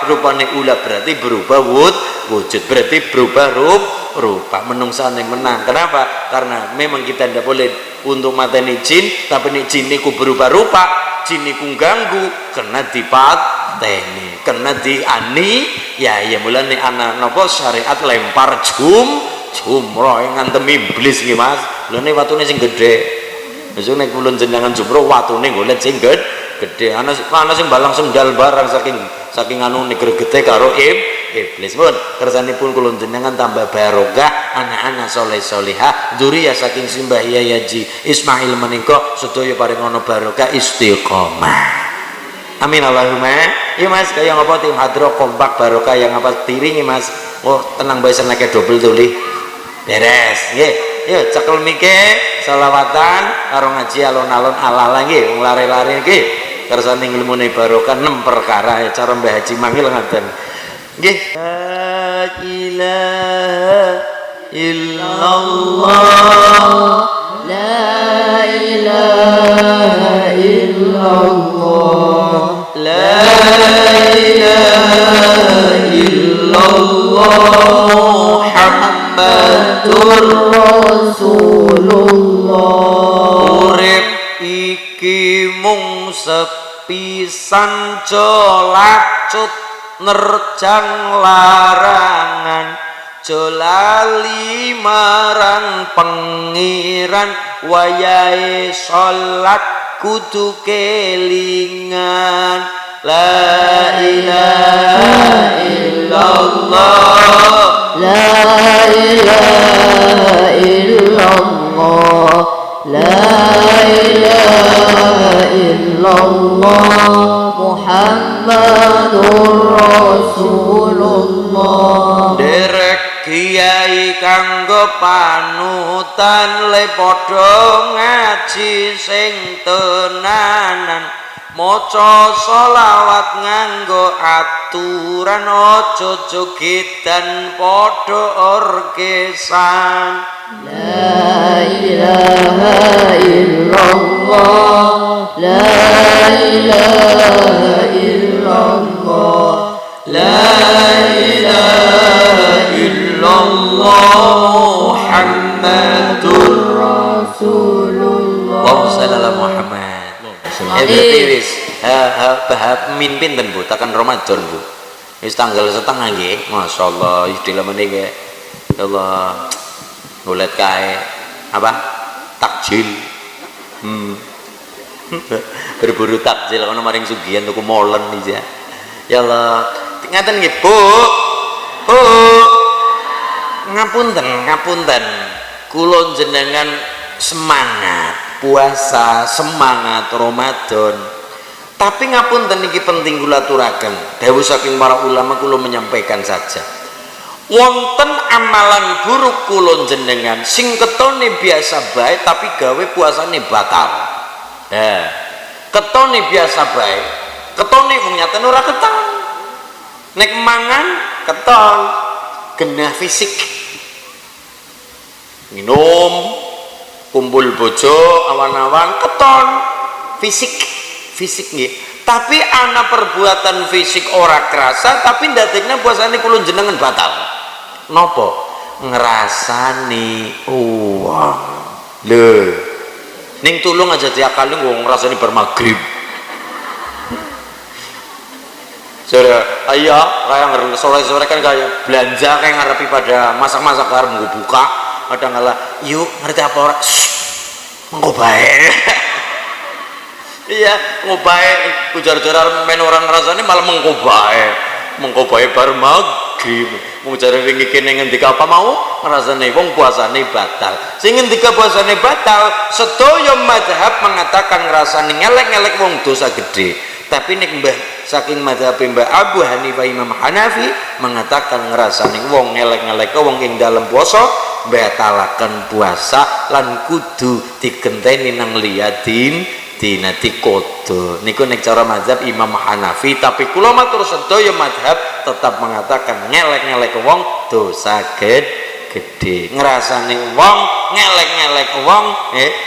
Speaker 1: rupane ula berarti berubah wujud berarti berubah rupa, menungsane menang. Kenapa? Karena memang kita tidak boleh untuk mateni jin, tapi nih jin niku berubah rupa, jin niku ganggu, kena dipateni, kena diani, ya mulane ana napa syariat lempar jumroh yang ngantem iblis nggih Mas. Lha nek watune sing gedhe. Besok nek kula jenengan jumroh watune golek sing gede. Ana sing balang sendal barang saking anu gregete karo iblis. Pun kersanipun kula jenengan tambah barokah, anak-anak soleh solihah, dzurriyyah saking Simbah Yai Haji Ismail menika sedaya paring ana barokah istiqomah. Amin Allahumma. Iya Mas, kaya ngapa tim hadroh kompak barokah yang apa tiringi Mas. Oh, tenang bae senake double tuli. Beres, nggih. Yuk cekel mike selawatan karo ngaji alon-alon ala-ala nggih, wong lare-lare nggih. Kersane ngilmune barokah 6 perkara ya cara Mbah Haji mangil ngaten. Nggih. La ilaha illallah.
Speaker 3: La ilaha illallah.
Speaker 1: La ilaha illallah Muhammadur Rasulullah. Urip iki mung sepisan jolacut nerjang larangan, jolali marang pengiran, wayahe salat kudu kelingan. La ilaha illallah.
Speaker 3: La ilaha illallah. La ilaha illallah Muhammadur Rasulullah.
Speaker 1: Derek kiai kanggo panutan, le padha ngaji sing tenanan, maca selawat nganggo aturan, aja jogedan padha orkesan.
Speaker 3: La ilaha illallah. La ilaha illallah.
Speaker 1: La ilaha illallah Muhammadur Rasulullah. Wa sallallahu Muhammad. Wis bahap min pinten Bu tekan Ramadan Bu. Wis tanggal setengah nggih. Masyaallah istilah meniki. Ya Allah. Golek kae apa? Takjil. Berburu takjil kono maring sugihan tuku molen iki. Ya Allah. Ngaten nggih, Bu. Bu. Ngapunten. Kula jenengan semangat puasa, semangat Ramadan. Tapi ngapunten niki penting kula aturaken. Dawuh saking para ulama kula menyampaikan saja. Wonten amalan buruk kula jenengan sing ketone biasa bae tapi gawe puasane batal. Ketone biasa bae, ketone wong nyatane ora keton. Nek mangan keton, genah fisik. Minum, kumpul bojo awan-awan keton fisik nggih. Tapi ana perbuatan fisik ora kerasa tapi ndadekne puasane kula jenengan batal. Napa? Ngrasani uang. Lho. Ning tulung aja diakali wong ngrasani bar magrib. Sore, ayo kayak sore-sore kan kayak belanja kayak ngarepi pada masak-masak arep nggo buka, ada ngalah, yuk ngerti apa ora? Mengko bae. Iya, ngobae ujar-ujar men orang rasane malah mengko bae bar magrib. Mung jare wingi kene ngendika apa mau rasane wong puasane batal. Sing ngendika puasane batal, sedaya mazhab mengatakan ngrasani ngelek-ngelek wong dosa gede. Tapi nek Mbah saking mazhab Mbah Abu Hanifah Imam Hanafi mengatakan ngrasani wong ngelek-ngelek wong ing dalem puasa batalaken puasa lan kudu digenteni nang liyadin dinati kodo. Niku nek cara mazhab Imam Hanafi, tapi kula matur sedaya mazhab tetap mengatakan ngelek-ngelek wong dosa gede. Ngrasani wong ngelek-ngelek wong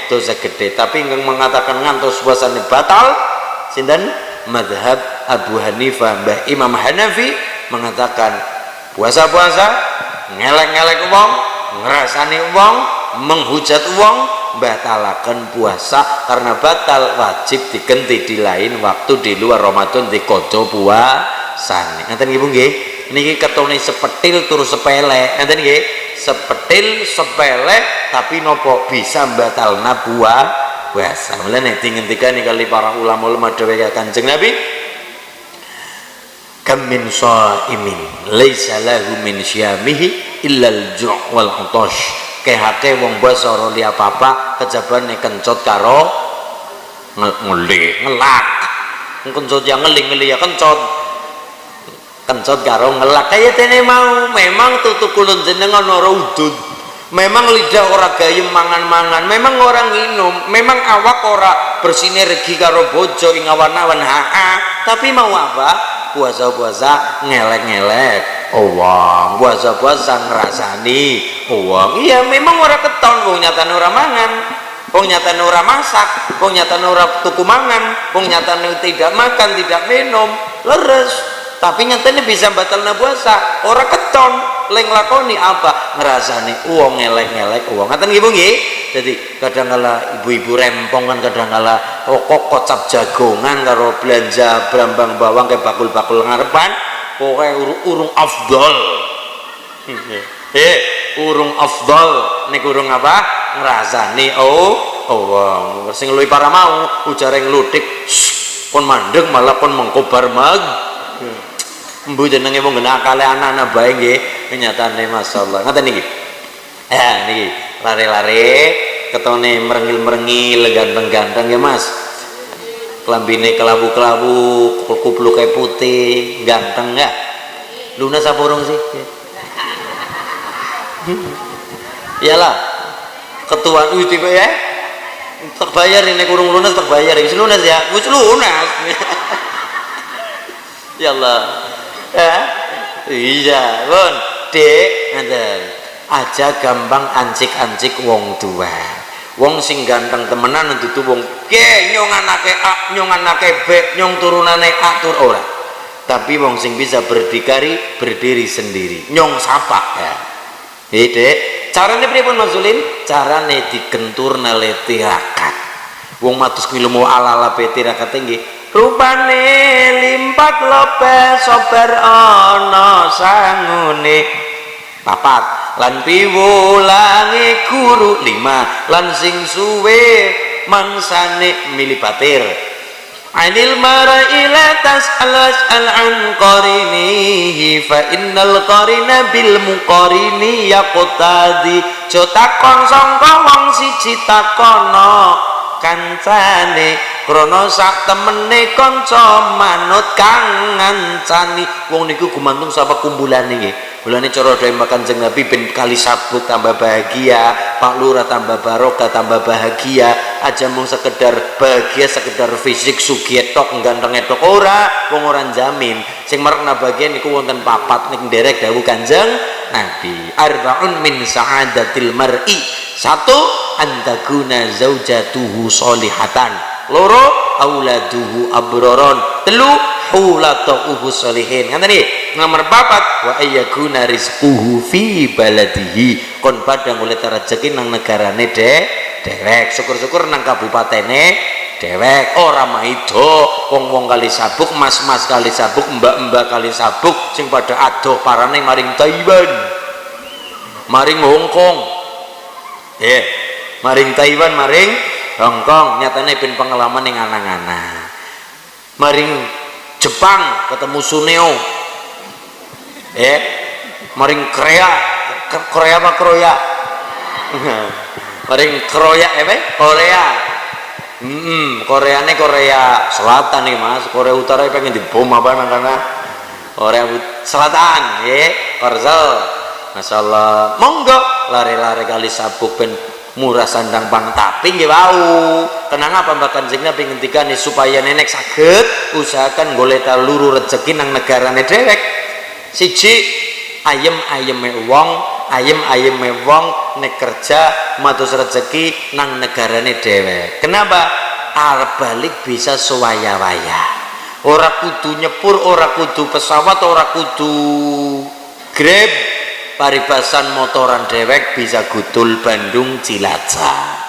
Speaker 1: dosa gede. Tapi yang mengatakan ngantos puasane batal sinten? Mazhab Abu Hanifah. Mbah Imam Hanafi mengatakan puasa-puasa ngelek-ngelek wong, ngrasani wong, menghujat wong, batalaken puasa karena batal wajib digenti di lain waktu di luar Ramadan dikodo puasane. Ngaten nggih Bu nggih. Niki ketone sepetil turu sepele. Ngaten nggih. Sepetil sepele tapi nopo bisa batalna puasa. Mulane dingendikane kali para ulama-ulama dhewe Kanjeng Nabi, kam min shaimin laisa lahu min syamihi illa al-ju' wal 'atash. Kehake wong basa ora li apa-apa kejabane kencot karo ngelak. Kencot yang ngeli ya kencot karo ngelak kaya dene mau. Memang tutuk kulun jenengan ora udud, memang lidah ora gayem mangan-mangan, memang orang nginum, memang awak ora bersinergi karo bojo ing awan-awan tapi mau apa? Puasa-puasa ngelek-ngelek uang, puasa-puasa ngerasani uang. Iya memang ora keton, wong nyatane ora mangan, wong nyatane ora masak, wong nyatane ora tuku mangan, wong nyatane tidak makan, tidak minum, leres. Tapi nyatane bisa batalna puasa, ora keton, leng lakoni apa? Ngerasani uang, ngelek-ngelek uang. Ngaten nggih Bu nggih. Jadi kadang-kala ibu-ibu rempong kan kadang-kala rokok kocap jagongan karo belanja brambang bawang ke bakul-bakul ngarepan, pokoke urung afdol. Urung afdol nek urung apa? Ngrasani wong. Sing luwih para mau ujare nglutik kon mandeg malah kon mengkobar mag. Mbu jenenge wong ngene akale anak-anak bae nggih, nyatane masyaallah. Ngaten niki. Niki lare-lare ketone merengil-merengil ganteng-ganteng ya Mas. Kelambine kelabu-kelabu, kupluke putih, ganteng enggak? Lunas apa urung sih? Iyalah. Ketuaan tipe ya. Tak bayar ini kurung lunas tak bayar. Wis lunas ya. Wis lunas. Ya Allah. Iya, Bun. Dek, ngaten. Aja gampang ancik-ancik wong tua. Wong sing ganteng temenan dudu wong ke nyong anake A, nyong anake B, nyong turunane A tur ora. Tapi wong sing bisa berdiri sendiri. Nyong sapa ya. Dek, carane pripun Mas Zulin? Carane digenturna le tirakat. Wong matus ilmu ala-ala be tirakat nggih. Rupane limpat lope sober ana sangune. Papat lan piwulange guru 5 lan sing suwe mansane milipatir. Anil maraila tas'alas an qarinihi fa innal qarina bil muqarini yaqtadi. Jotakon sangka wong siji takono kancane krana sak temene kanca manut kang ngancani. Wong niku gumantung sapa kumpulane nggih. Mulane cara dhewe Kanjeng Nabi ben kali sabuk tambah bahagia, Pak Lurah tambah barokah tambah bahagia. Aja mung sekedar bahagia sekedar fisik sugih tok ganteng tok ora, wong ora jamin. Sing marekna bahagia niku wonten papat ning nderek dawuh Kanjeng Nabi. Arbaun min sa'adatil mar'i. 1 antaguna zaujatuhu solihatan. 2 auladuhu abroron. 3 hulatuhu solihin. Ngoten iki. Nomor 4 wa ayyakuna rizquhu fi baladihi. Kon padang oleh rezeki nang negarane dewek. Syukur-syukur nang kabupatene dewek. Ora maido wong-wong kali sabuk, mas-mas kali sabuk, mbak-mbak kali sabuk sing pada adoh parane maring Taiwan, maring Hong Kong. Maring Taiwan, maring Hong Kong. Nyatane ben pengalaman ning anang-anang. Maring Jepang ketemu Suneo. Maring Korea apa Korea? Maring Korea Korea. Koreane Korea Selatan nih Mas. Korea Utara pengen dibom apa karena Korea Selatan, Korsel. Masyaallah. Monggo lare-lare kali sabuk ben murah sandang pang tapi nggih wau. Tenang apa Mbak Kanjeng Nabi ngendikane supaya nenek saged usahakan golek luru rezeki nang negarane dhewek. Siji ayem-ayeme wong nek kerja matus rezeki nang negarane dhewek. Kenapa? Arep balik bisa sewaya-waya. Ora kudu nyepur, ora kudu pesawat, ora kudu Grab, paribasan motoran dewek bisa gudul Bandung Cilacap.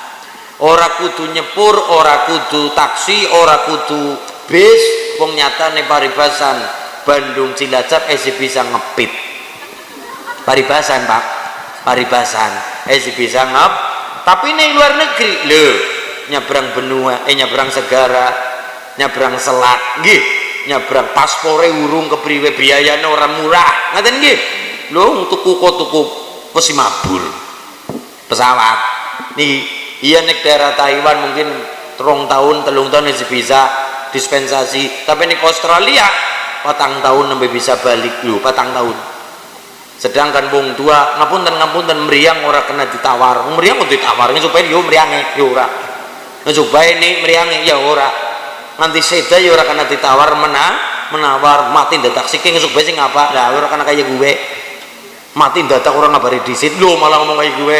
Speaker 1: Ora kudu nyepur, ora kudu taksi, ora kudu bis, wong nyatane paribasan Bandung Cilacap bisa ngepit. Paribasan, Pak. Paribasan bisa ngep. Tapi ning luar negeri lho, nyebrang benua, nyebrang segara, nyebrang selat, nggih. Nyebrang paspore urung kepriwe biayane ora murah. Ngaten nggih. Lho tuku pesi mabur. Pesawat. Nih, iya nek daerah Taiwan mungkin 3 tahun, 3 tahun bisa dispensasi. Tapi nek Australia 4 tahun nembe bisa balik lho, 4 tahun. Sedangkan wong tua ngapunten meriang ora kena ditawar. Meriang kok ditawar supaya yo meriange yo ora. Supaya ini meriange ya ora. Nanti seda ya ora kena ditawar menawar mati dadak siking supaya sing apa. Lah ora kena kaya gue. Mati dadak orang ngabari disit lho malah ngomong kaya gue.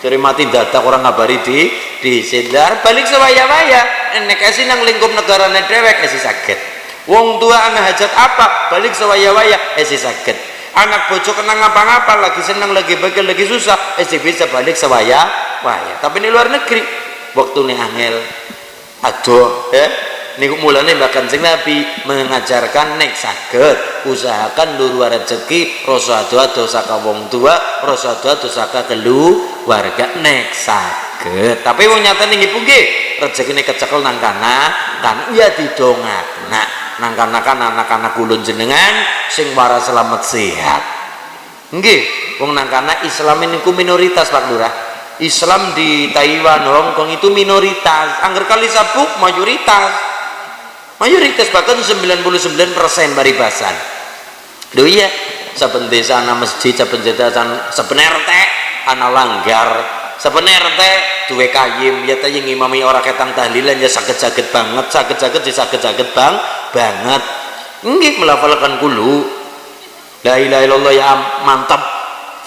Speaker 1: Jadi mati dadak orang ngabari disit. Lah balik sewaya-waya nek esi nang lingkup negarane dhewek esi saged. Wong tua ana hajat apa balik sewaya-waya esi saged. Anak bojo kena ngapa-ngapa lagi senang lagi bagel lagi susah bisa balik sewaya-waya. Tapi di luar negeri waktune angel aduh niku mulane Mbak Kanjeng Nabi mengajarkan nek saged usahakan luar rezeki rasa ado-ado saka wong tua rasa ado-ado saka keluarga nek saged. Tapi wong nyatane nggih nggih rezekine kecekel nang kana kan ya didongakna nang kana kan anak-anak kulun jenengan sing waras selamat sehat nggih. Wong nang kana Islam niku minoritas Pak Lurah. Islam di Taiwan, Hong Kong itu minoritas. Angger kali sabuk mayoritas bahkan 99% paribasan. Lho iya, saben desa ana masjid, saben desa saben RT ana langgar, saben RT duwe kayim, ya ta yang ngimami ora ketang tahlilan ya saged-saged banget, saged-saged banget. Nggih melafalkan kulu. La ilaha illallah ya mantap.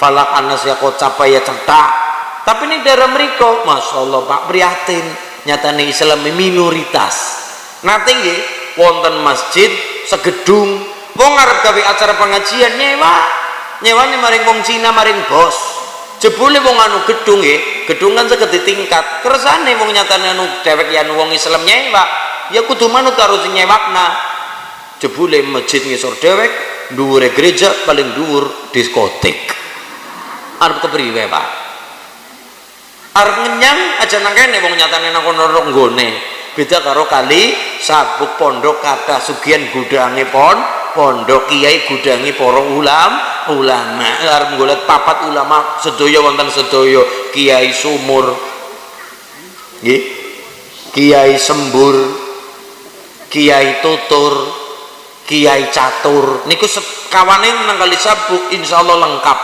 Speaker 1: Falak anas ya kocapa ya cetak. Tapi ini daerah mereka, masya Allah Pak prihatin. Nyatane Islam minoritas. Nanti nggih wonten masjid segedung, wong arep gawe acara pengajian nyewane maring wong Cina maring bos. Jebule wong anu gedung nggih, gedung kan saged ditingkat. Kersane wong nyatane anu dhewek ya wong Islam nyewa, ya kudu manut karo sing nyewakna. Jebule masjid ngisor dhewek, dhuwure gereja paling dhuwur diskotik. Arep kepriwe Pak? Arep ngenyang aja nang kene wong nyatane nang kono nggone. Beda karo kali sabuk pondok kathah sugihan gudange pondok kiai gudange para ulama. Arep golek papat ulama sedaya wonten sedaya Kiai Sumur. Nggih. Kiai Sembur, Kiai Tutur, Kiai Catur. Niku kawane nang kali sabuk insyaallah lengkap.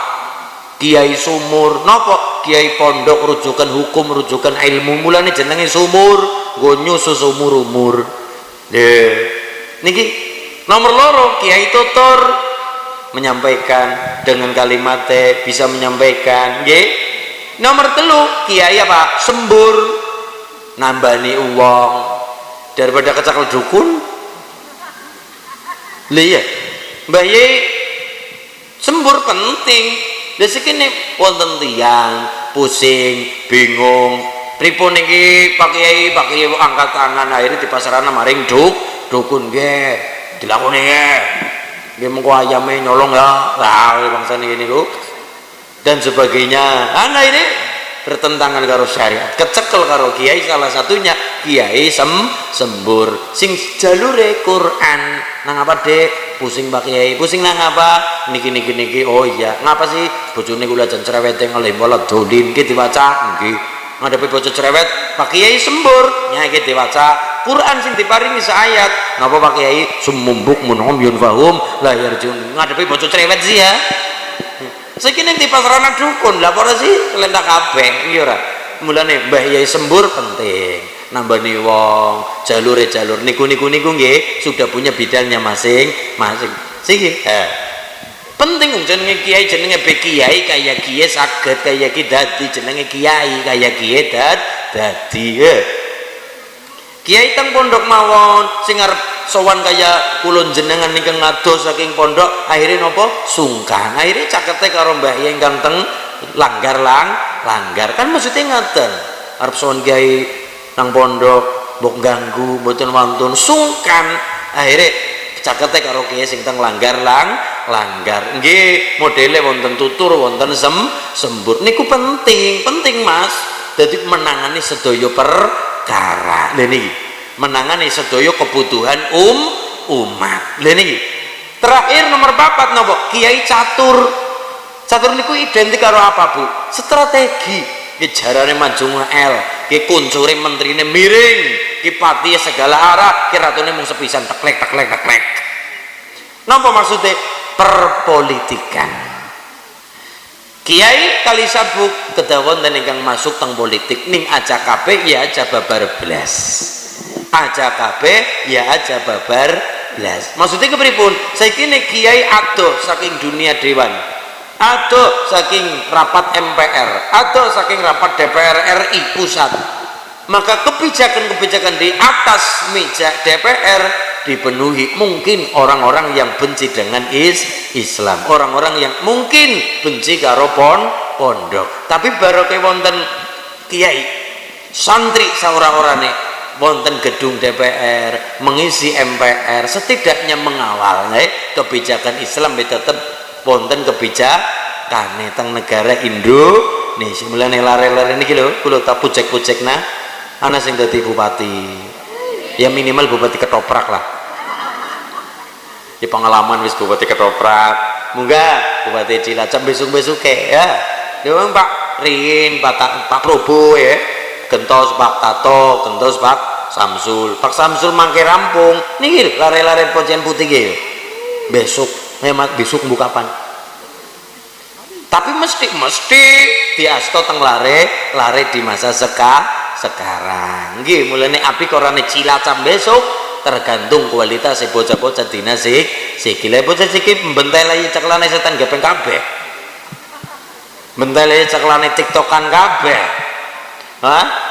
Speaker 1: Kiai Sumur napa kiai pondok rujukan hukum rujukan ilmu mulane jenenge sumur nggo nyusu umur niki nomor loro Kiai Tutur menyampaikan dengan kalimatnya bisa menyampaikan nggih. Nomor telu Kiai apa Sembur nambani uang daripada kecakel dukun lha iya Mbah Yai Sembur penting. Lha sekene wonten tiyang pusing, bingung. Pripun niki Pak Kiai angkat tangan akhirnya di pasarana maring dukun nggih. Dilakoni nggih. Nggih mengko ayame nyolong ya. Lah bangsa niki niku. Dan sebagainya. Ana ini bertentangan karo syariat. Kecekel karo kiai salah satunya Kiai Sembur. Sing jalure Quran. Nang apa Dek? Pusing Pak Kiai. Pusing nang apa? Niki. Oh iya. Ngapa sih bojone kula jan cerewete ngelih malah dolin ki diwaca nggih. Ngadepi bojo cerewet Pak Kiai Sembur nya iki diwaca Quran sing diparingi seayat. Napa Pak Kiai sumumbuk munhum yunfahum la yarjun. Ngadepi bojo cerewet sih ya. Saiki ning di pasarana dukun lah ora sih kelentak kabeh iki ora. Mulane Mbah Yai Sembur penting. Nambani wong jalur niku nggih sudah punya bidangnya masing-masing. Siki penting jenenge kiai jenenge be kiai kaya kiai saged kaya ki dadi jenenge kiai kaya kiai dadi kiai teng pondok mawon sing arep sowan kaya kula jenengan ingkang ngados saking pondok akhirnya napa sungkan akhirnya cakete karo mbah yai ingkang teng langgar kan maksudnya ngaten arep sowan kiai nang pondok mbok ganggu mboten wantun sungkan akhirnya cakete karo kiai sing teng langgar nggih modele wonten tutur wonten sembur niku penting Mas dadi menangani sedaya perkara lha niki menangani sedaya kebutuhan umat lha niki terakhir nomor 4 napa kiai catur niku identik karo apa Bu strategi ki jarane Manjung L ki kuncure menterine miring ki patihe segala arah ki ratune mung sepisan teklek napa maksudnya perpolitikan kiai kali sabuk kedawon dan ingkang masuk teng politik ning aja kabeh ya aja babar blas aja kabeh ya aja babar blas maksudnya kepripun saiki nek kiai adoh saking dunia dewan adoh saking rapat MPR adoh saking rapat DPR RI pusat maka kebijakan-kebijakan di atas meja DPR dipenuhi mungkin orang-orang yang benci dengan Islam orang-orang yang mungkin benci karo pondok tapi barokah wonten kiai santri saora-orane wonten gedung DPR mengisi MPR setidaknya mengawal kebijakan Islam tetap wonten kebijakan teng negara Indonesia mulane lare-lare niki lho kula tak pucek-pucekna ana sing dadi bupati ya minimal bupati ketoprak lah di pengalaman wis bupati ketoprak munggah bupati Cilacap besok-besok ya dewan Pak Rin Pak Probo ya gentos Pak Tato gentos Pak Samsul mangke rampung niki lare-lare Poncian Putih ya besok hemat besok buka kapan tapi mesti diasto teng lare di masa sekarang nggih mulane apik orane Cilacap besok tergantung kualitas bocah-bocah dina sikile bocah sikip mbentelai ceklane setan gepeng kabeh mbentelai ceklane tiktokan kabeh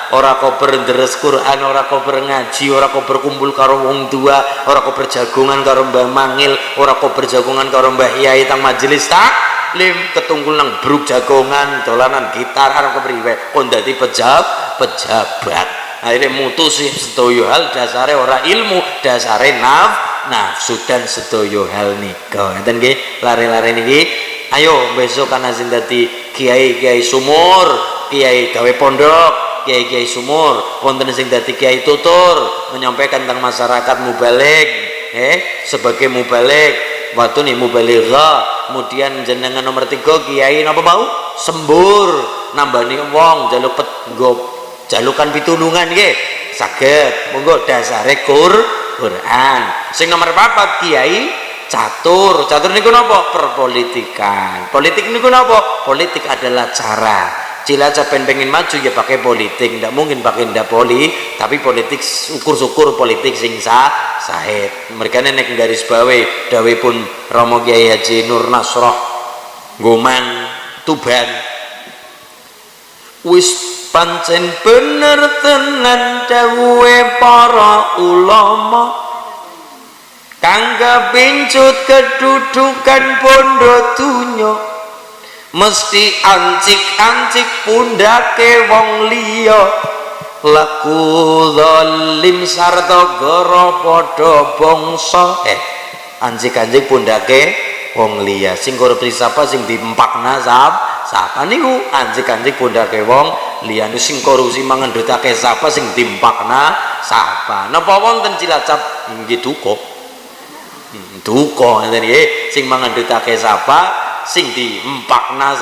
Speaker 1: ora kober deres Quran ora kober ngaji ora kober kumpul karo wong tua ora kober jagongan karo Mbah Mangil ora kober jagongan karo Mbah Yai tang majelis taklim ketungkul nang bruk jagongan dolanan gitar arep kepriwe kon dadi pejabat akhirnya mutusi sedoyo hal dasare ora ilmu dasare nafsu dan sedoyo hal nika ngeten nggih lare-lare niki ayo besok kana sing dadi kiai sumur kiai gawe pondok kiai sumur wonten sing dadi kiai tutur menyampaikan tentang masyarakat mubalik sebagai mubalik waktu nih mubaligha kemudian jenengan nomor 3 kiai napa mau sembur nambani wong jaluk jalukan pitulungan nggih saged monggo dasare Quran sing nomor 4 kiai catur niku napa perpolitikan politik niku napa politik adalah cara Cilacap pengen maju ya pakai politik ndak mungkin pakai ndak tapi politik syukur politik sing sahid mereka nek garis bawahi dawuhipun Romo Kiai Haji Nur Nasroh Goman Tuban wis pancen bener tenan dawuhe para ulama kanggo pincut kedudukan bondo dunya mesti ancik-ancik pundake wong liya laku zalim sarta gara padha bangsa ancik-ancik pundake wong liya sing korupsi sapa sing diempakna sapa niku ancik-ancik pundake wong liya sing korupsi mangendutake sapa sing diempakna sapa napa wonten Cilacap nggih duka ngeten nggih sing mangendutake sapa sing diempakna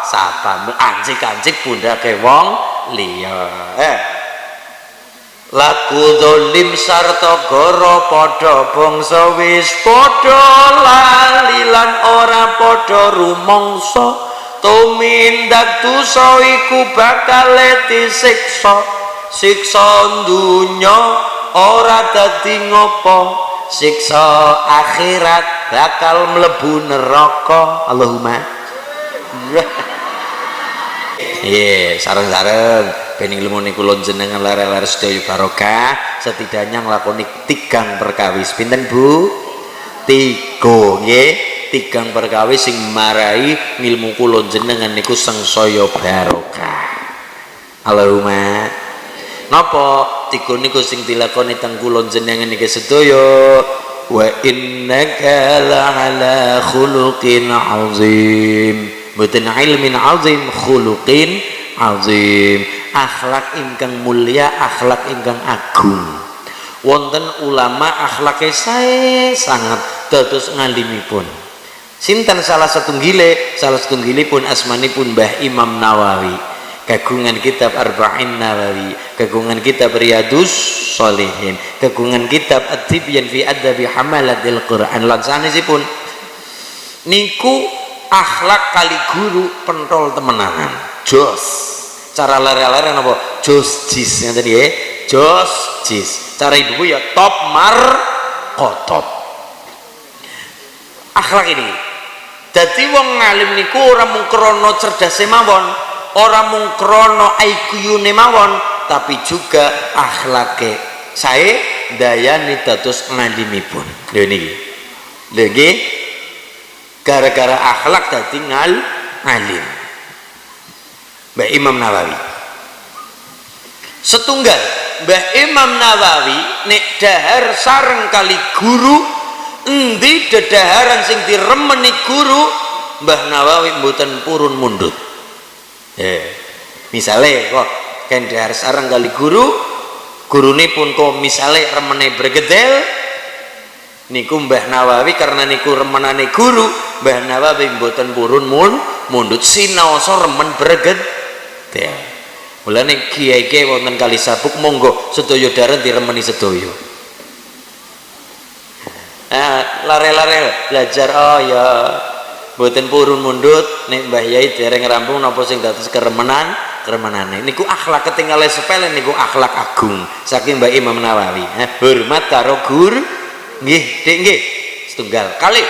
Speaker 1: sapa ancik-ancik pundake wong liya laku zalim sarta gara padha bangsa wis padha lali lan ora padha rumangsa tumindak dosa iku bakal disiksa dunya ora dadi ngopo siksa akhirat bakal mlebu neraka Allahumma Iya, sareng-sareng ben ilmu niku kula jenengan lare-lare sedaya barokah, setidaknya nglakoni 3 perkawis. Pinten Bu? 3 nggih. 3 perkawis sing marai ngilmu kula jenengan niku sangsaya barokah. Allahumma. Napa 3 niku sing dilakoni teng kula jenengan niki sedaya? Wa innaka la'ala khuluqin azim. Mboten ilmin azim, khuluqin azim. Akhlak ingkang mulia, akhlak ingkang agung. Wonten ulama akhlake sae sangat dados ngalimipun. Sinten salah satunggilipun asmanipun Mbah Imam Nawawi. Kagungan kitab Arba'in Nawawi, kagungan kitab Riyadus Shalihin, kagungan kitab At-Tibyan fi Adabi Hamalatil Quran. Lan sanesipun niku akhlak kali guru pentol temenanan. Jos. Cara lare-lare napa? Jos jis ngeten nggih. Jos jis. Cara ibu ya top mar kotop. Akhlak ini. Dadi wong ngalim niku ora mung krana cerdase mawon, ora mung krana IQ-ne mawon, tapi juga akhlake sae dayane dados ngalimipun. Lho niki. Lho nggih. Gara-gara akhlak dadi ngalim. Mbah Imam Nawawi. Setunggal Mbah Imam Nawawi nek dahar sareng kali guru, endi dedaharan sing diremeni guru, Mbah Nawawi mboten purun mundut. Misale kok kan dahar sareng kali guru, gurune pun kok misale remene bregedel, niku Mbah Nawawi karena niku remenane guru, Mbah Nawawi mboten purun mundut sinaosa remen bregedel. Mulane kiai-kiai wonten kali sabuk monggo sedaya daran diremeni sedaya. Lare-lare belajar ya mboten purun mundut nek Mbah Yai dereng rampung napa sing dados keremenane. Niku akhlak ketinggalan sepele niku akhlak agung saking Mbah Imam Nawawi. Hormat karo guru. Nggih, Dik nggih. Setunggal kali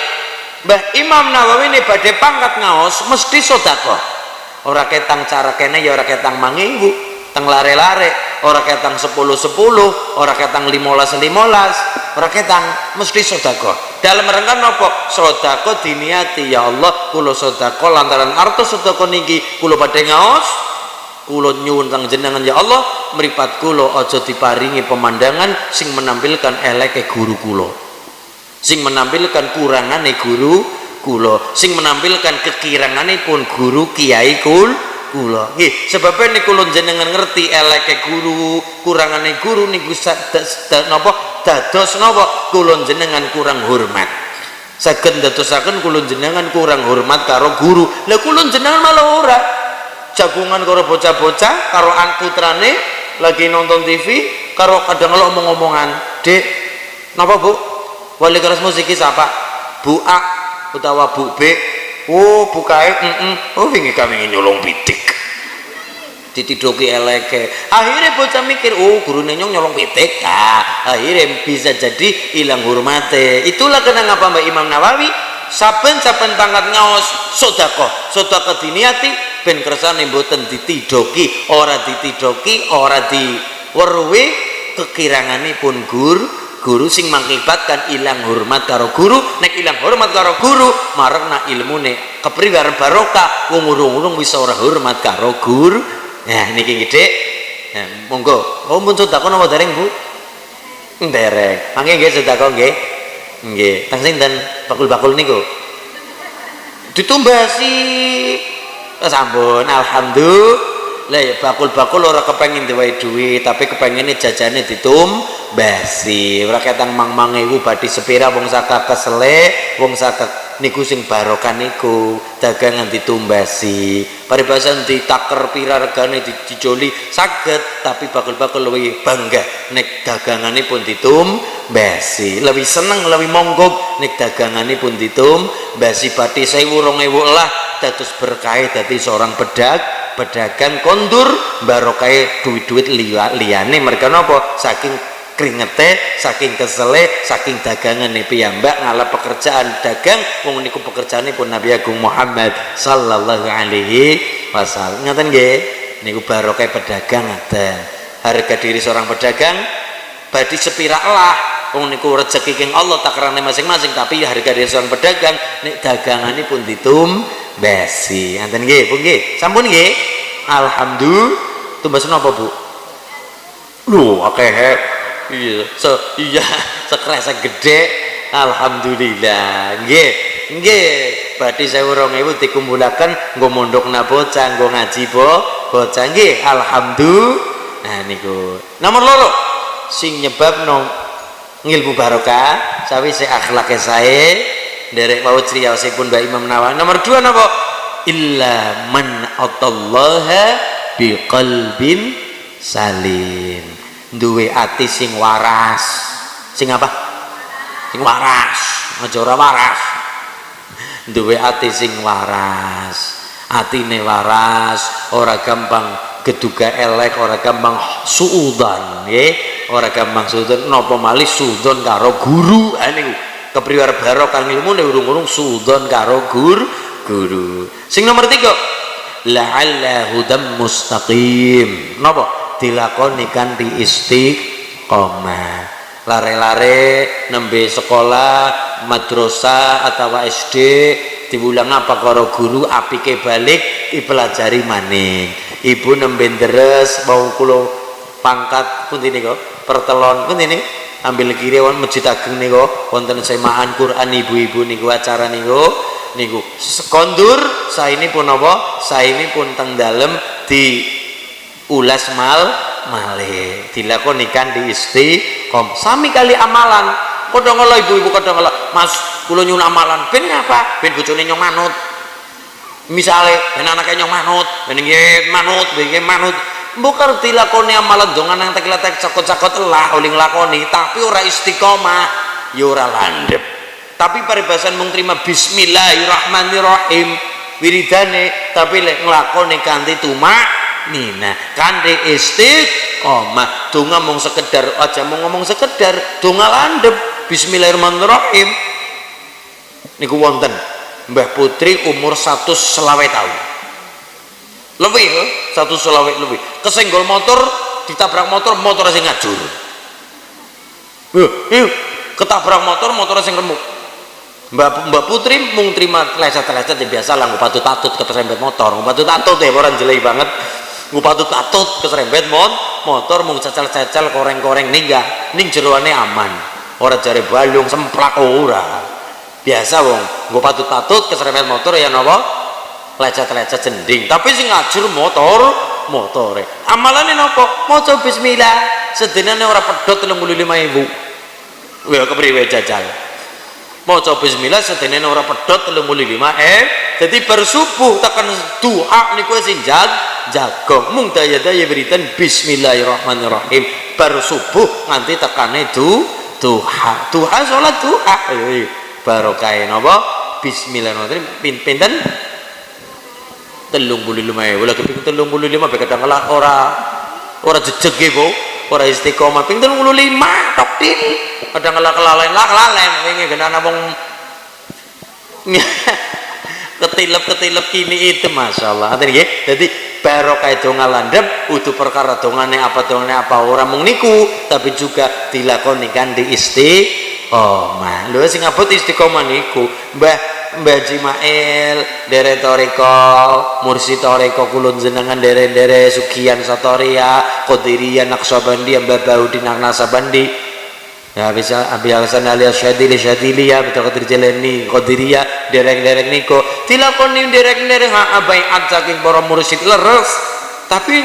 Speaker 1: Mbah Imam Nawawi ini badhe pangkat ngaos mesti sedekah. Ora ketang cara kene ya ora ketang 1000, teng lare-lare, ora ketang 10-10, ora ketang 15-15, ora ketang mesti sedekah. Dalam rangka napa? Sedekah diniati ya Allah, kula sedekah lantaran artos sedekah niki kula badhe ngaos, kula nyuwun teng jenengan ya Allah, mripat kula aja diparingi pemandangan sing menampilkan eleke guru kula. Sing menampilkan kurangane guru kula, sing menampilkan kekiranganipun guru kiai kula. Nggih, sebabnya niku kula jenengan ngerti eleke guru, kurangane guru niku napa dados napa kula jenengan kurang hormat. Saged dadosaken kula jenengan kurang hormat karo guru. Lah kula jenengan malah ora jagungan karo bocah-bocah, karo putrane lagi nonton TV, karo kadang omong-omongan. Dek, napa Bu? Wali kelas musik siapa? Bu A utawa Bu B. Oh bukae oh wingi kami nyolong pitik ditidoki eleke. Akhirnya bocah mikir oh gurune nyolong pitik. Akhirnya bisa jadi hilang hormate. Itulah kenapa Mbak Imam Nawawi saben-saben pangkat ngaos sedekah diniati ben kersane mboten ditidoki, ora diweruhi kekiranganipun guru sing mengakibatkan ilang hormat karo guru. Nek ilang hormat karo guru marekna ilmune kepriwe barokah, wong urung-urung wis ora hormat karo guru. Nah niki gede. Monggo mun sedekah napa dereng Bu? Dereng. Mangke nggih sedekah nggih. Nggih, teng sinten bakul-bakul niku? Ditumbasi. Sampun alhamdulillah. Lah ya bakul-bakul ora kepengin diwehi duit, tapi kepengine jajane ditumbasi. Ora ketang mang-mang ewu badhe sepira wong saka kesele, wong saka niku sing barokah niku dagangan ditumbasi. Paribasan ditaker pira regane dijoli saged, tapi bakul-bakul luwih bangga nek daganganipun ditumbasi. Lebih seneng, lebih monggok nek daganganipun ditumbasi. Badhe 1000 2000 lah dados berkah dadi seorang pedagang kondur barokai duit-duit liyane mereka napa saking keringete, saking kesele, saking dagangan piyambak ngalah pekerjaan dagang wong niku pekerjaanipun Nabi Agung Muhammad sallallahu alaihi wasal. Ngaten nggih, niku barokah pedagang ngaten. Harga diri seorang pedagang badi sepirak lah. Wong niku rezeki king Allah takarane masing-masing, tapi harga diri seorang pedagang nek dagangane pun ditumbasi. Ngaten nggih, Bu nggih. Sampun nggih. Alhamdulillah. Tumbas napa, Bu? Lho, akeh. Iya, sekresa gede. Alhamdulillah. Nggih. Nggih. Badhe 2000 dikumpulaken nggo mondokna bocah, nggo ngaji bocah nggih. Alhamdulillah. Nah niku. Nomor loro sing nyebabno ngilmu barokah sawise akhlake sae nderek wau criyosipun Mbak Imam Nawawi. Nomor 2 napa? Illa man atallaha biqalbin salim. Duwe ati sing waras. Sing apa? Sing waras. Aja ora waras. Duwe ati sing waras. Atine waras, ora gampang geduga elek, ora gampang suudan nggih, ora gampang suudan napa malih suudan karo guru. Niku kepriye barokah ilmu nek urung-urung suudan karo guru. Sing nomor 3 la'alla hudam mustaqim. Napa? Dilakoni kanthi istiqomah. Lare-lare nembe sekolah madrasah atau SD diulang apa karo guru apike balik dipelajari maning. Ibu nembe deres mau kula pangkat pundi nika pertelon pundi nika ambil kiri wonten masjid ageng nika wonten semaan Quran ibu-ibu niku acara niku sekondur saini pun apa saini pun teng dalem di ulas malih dilakoni kanthi istiqomah sami kali amalan kodho ngelo ibu-ibu kodho ngelo Mas kula nyuwun amalan ben ngapa ben bojone nyong manut misale ben anake nyong manut ben nggih manut mbok dilakoni amalan dongan nang tek-tek cakot-cakot lah oleh nglakoni tapi ora istiqomah ya ora landhep tapi paribasan mung trima bismillahirrahmanirrahim wiridane tapi lek nglakoni kanthi tumaknina kanthi istiqomah donga mung sekedar aja mung ngomong sekedar donga landhep bismillahirrahmanirrahim niku wonten Mbah Putri umur 120 tahun lebih 120 lebih kesenggol motor ditabrak motor sing ngajur ketabrak motor sing remuk Mbak Putri mung terima leset-leset biasa lah ngupatut-tatut keserempet motor ngupatut-tatut ya orang jelek banget ngupatut-tatut keserempet motor mung cacal-cacal koreng-koreng ning jeroane aman ora jare balung semplak ora biasa wong ngupatut-tatut keserempet motor ya napa lecet-lecet jending tapi sing ngajur motore amalane napa maca bismillah sedenane ora pedhot 35.000 lha kepriwe jajal maca bismillah sedenane ora pedhot 35.000 dadi bar subuh tekan duha niku sing jago mung daya-daya beritan bismillahirrahmanirrahim bar subuh nganti tekane duha salat duha barokah napa bismillahirrahmanirrahim pinten 35.000 lagi ping 35 be kadang kala ora jejeg nggih Bu ora istiqomah ping 35 tok tin kadang kala kelalen wingi genana wong ketilep kini itu masyaallah ngoten nggih dadi barokah donga landhep utuh perkara dongane apa ora mung niku tapi juga dilakoni kanthi istiqomah lho sing abot istiqomah niku Mbah Jimail dere toriko mursid toriko kulun jenengan dere sugian satoria Qadiriyah Naqsabandi Mbah Baudin Naqsabandi ya bisa ambil alasan alias syadili ya betul Qadir Jalani Qadiriyah derek niko dilakoni derek baiat saking para mursid leres tapi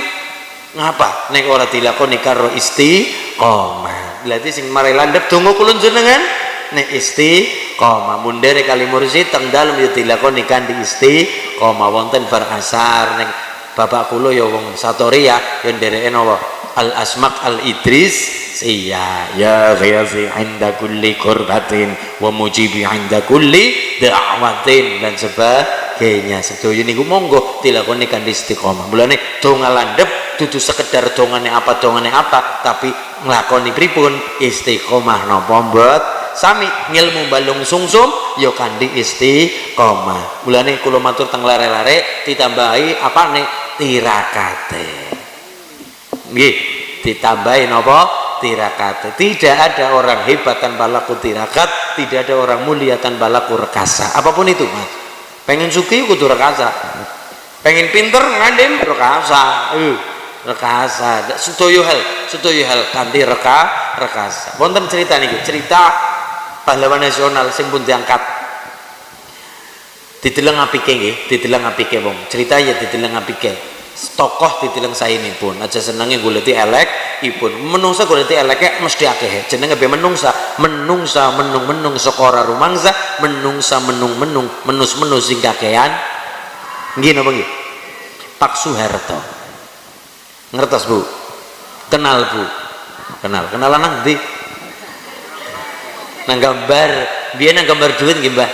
Speaker 1: ngapa nek ora dilakoni karo istiqomah berarti sing mari landhep donga kulun jenengan nek istiqomah mundere kali mursid teng dalem ya dilakoni kanthi istiqomah wonten bar asar ning bapak kula ya wong Satoria ya ndereke napa Al Asmaq Al Idris iya ya ghayazi inda kulli qurbatin wa mujibi inda kulli da'watin dan sebagainya sedaya niku monggo dilakoni kanthi istiqomah mulane donga landhep dudu sekedar dongane apa tapi nglakoni pripun istiqomah napa sami ngilmu balung sungsum ya kandi istiqomah. Mulane kula matur teng lare-lare ditambahi apane tirakate. Nggih, ditambahi napa? Tirakate. Tidak ada orang hebat tanpa laku tirakat, tidak ada orang mulia tanpa laku rekasa. Apapun itu, Mas. Pengen sugih kudu rekasa. Pengen pinter ngandem rekasa. Rekasa. Sedaya hal kanthi rekasa. Wonten cerita niku, cerita pahlawan nasional sing pun diangkat. Dideleng apike nggih, dideleng apike wong. Cerita ya dideleng apike. Tokoh dideleng saenipun aja senenge goleti elek ipun menungsa goleti eleke mesti akeh jenenge be menungsa menung saka ora rumangsa menungsa menung menus sing kakean nggih napa nggih Pak Soeharto ngertos Bu kenal Bu kenalan nang ndi nang gambar biyen nang gambar duit nggih Mbah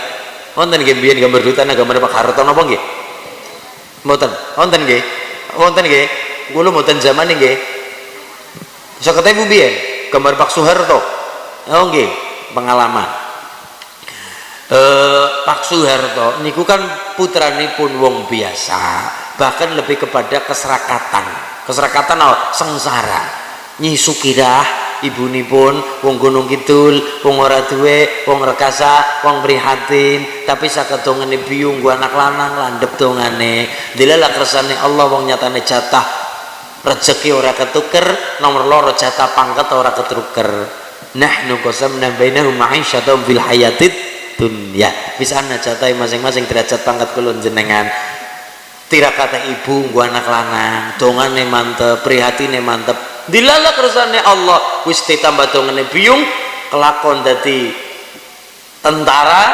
Speaker 1: wonten nggih biyen gambar duit nang gambar Pak Harto napa nggih mboten wonten nggih kula mboten zaman nggih bisa ketemu biyen gambar Pak Soeharto oh nggih pengalaman Pak Soeharto niku kan putranipun wong biasa bahkan lebih kepada keserakatan sengsara nyisukirah ibunipun wong Gunung Kidul wong ora duwe wong rekasa wong prihatin tapi saged dongane biyung gua anak lanang landhep dongane dilalah kersane Allah wong nyatane jatah rezeki ora ketuker nomor loro jatah pangkat ora ketuker nahnu qasamna bainahum ma'isyatahum fil hayatid dunya bisa ana jatah masing-masing derajat pangkat kula jenengan tirakate ibu gua anak lanang dongane mantep prihatine mantep dilala kersane Allah wis ditambah dongane biyung kelakon dadi tentara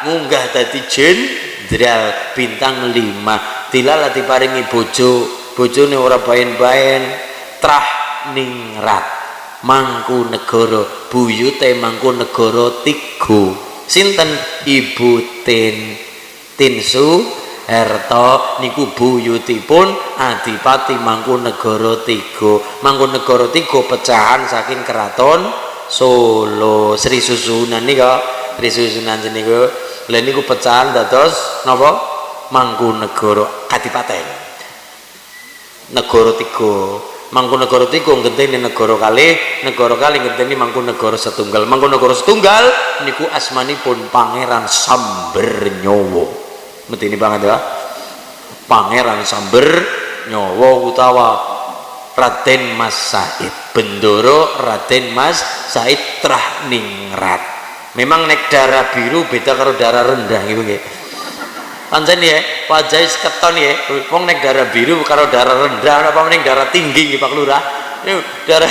Speaker 1: munggah dadi jenderal bintang 5 dilala diparingi bojone ora baen-baen trah ningrat Mangkunegara buyute Mangkunegara 3 sinten Ibu Tinsu Herto niku buyutipun Adipati Mangkunegara 3 Mangkunegara 3 pecahan saking keraton Solo Sri Susunan nika Sri Susunan niku lha niku pecahan dados napa Mangkunegara Kadipaten negara 3 Mangkunegara 3 ngenteni negara kalih ngenteni Mangkunegara setunggal Mangkunegara setunggal niku asmanipun Pangeran Sambernyawa metini banget ya Pangeran Sambernyawa utawa Raden Mas Said Bendoro Raden Mas Said trah ningrat memang nek darah biru beda karo darah rendah gitu nggih pancen ya wajah keton ya wong nek darah biru karo darah rendah apa ning darah tinggi nggih Pak Lurah niku darah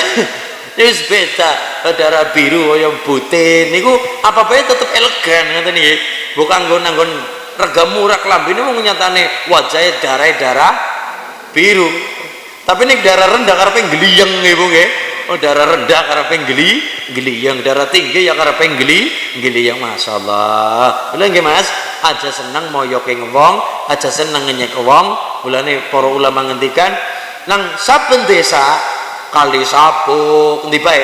Speaker 1: wis beda darah biru kaya butin niku apa-apa tetep elegan ngoten nggih bukan nggon rega murah klambine wong nyatane wajahe darah biru tapi nek darah rendah karepe gliyeng ibu nggih oh darah rendah karepe gliyeng darah tinggi ya karepe gliyeng masyaallah lha nggih Mas aja seneng moyoke wong aja seneng ngenyek wong mulane para ulama ngendikan nang saben desa kali sabuk endi bae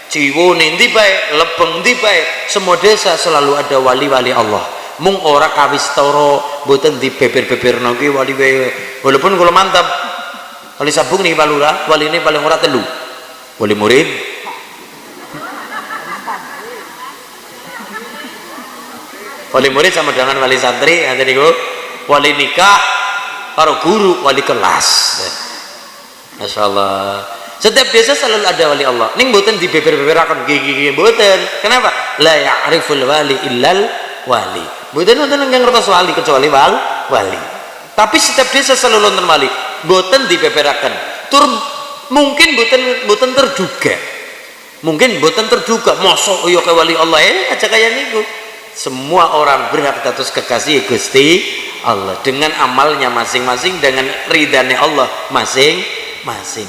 Speaker 1: Ciwune endi bae Lebeng endi bae semua desa selalu ada wali-wali Allah mung ora kawistara mboten dibeber-beberno ki wali wae walaupun kula mantap kali sabung niki Pak Lurah waline paling ora 3 wali murid sama dengan wali santri ngene niku wali nikah karo guru wali kelas masyaallah setiap desa selalu ada wali Allah ning mboten dibeber-beberaken gigi mboten kenapa la ya'riful wali illal wali mboten yang ngertos wali kecuali wali tapi setiap desa selalu wonten wali mboten dibeberaken tur mungkin mboten terduga mosok ya ke wali Allah aja kaya niku semua orang berhak dados kekasih Gusti Allah dengan amalnya masing-masing dengan ridane Allah masing-masing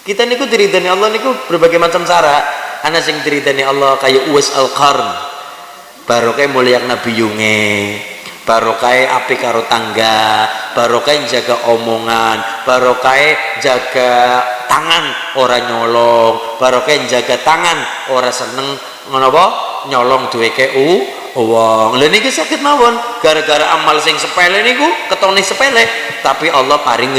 Speaker 1: kita niku diridani Allah niku berbagai macam cara ana sing diridani Allah kaya Uwais Al-Qarn barokah mulia Nabi Yunge barokah api karo tangga barokah jaga omongan barokah jaga tangan ora nyolong barokah jaga tangan ora seneng ngono apa nyolong duweke wong. Lha niki sakit mawon gara-gara amal sing sepele niku ketone sepele tapi Allah paring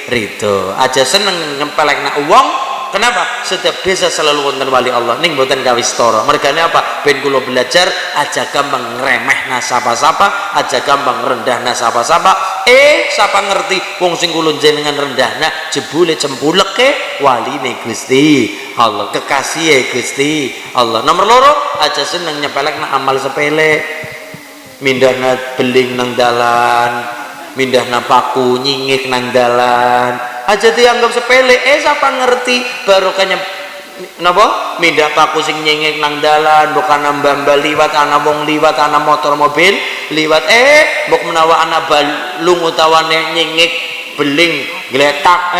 Speaker 1: ridho. Aja seneng nyempelekna wong. Kenapa? Setiap desa selalu wonten wali Allah ning mboten kawistara. Mergane apa? Ben kula belajar aja gampang ngremeh sapa-sapa, aja gampang rendahna sapa-sapa. Sapa ngerti wong sing kula jenengan rendahna jebule cempuleke waline Gusti Allah, kekasihe Gusti Allah. Nomor loro, aja seneng nyepelekna amal sepele. Mindahna beling nang dalan, mindahna paku nyingik nang dalan. Aja dianggap sepele, siapa ngerti barokahnya napa mindah paku sing nyengek nang dalan, bukan nambah liwat ana wong liwat ana motor mobil liwat mbok menawa ana balung utawane nyengek beling gletak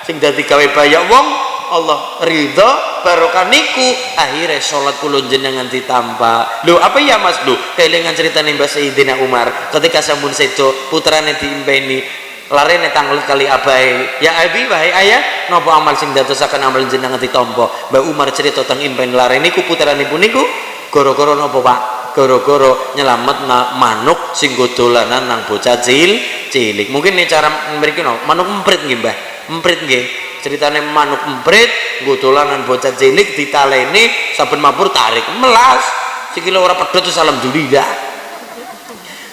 Speaker 1: sing dadi gawe bayak wong Allah ridha barokah niku akhirnya salat kula jenengan ditampa. Lho apa ya Mas? Lho kelingan ceritane Mbah Sayyidina Umar ketika sampun sedo putrane diimpeni larene tanglet kali abai ya abi wahai ayah napa amal sing dadosaken amal jenengan ditampa. Mbak Umar cerita teng impen larene niku putranipun niku gara-gara napa Pak? Gara-gara nyelametna manuk sing go dolanan nang bocah cilik. Mungkin nih cara mriki no manuk emprit nggih Mbah. Emprit nggih. Ceritane manuk emprit go dolanan bocah cilik ditaleni saben mabur tarik melas sikile ora pedhot alhamdulillah.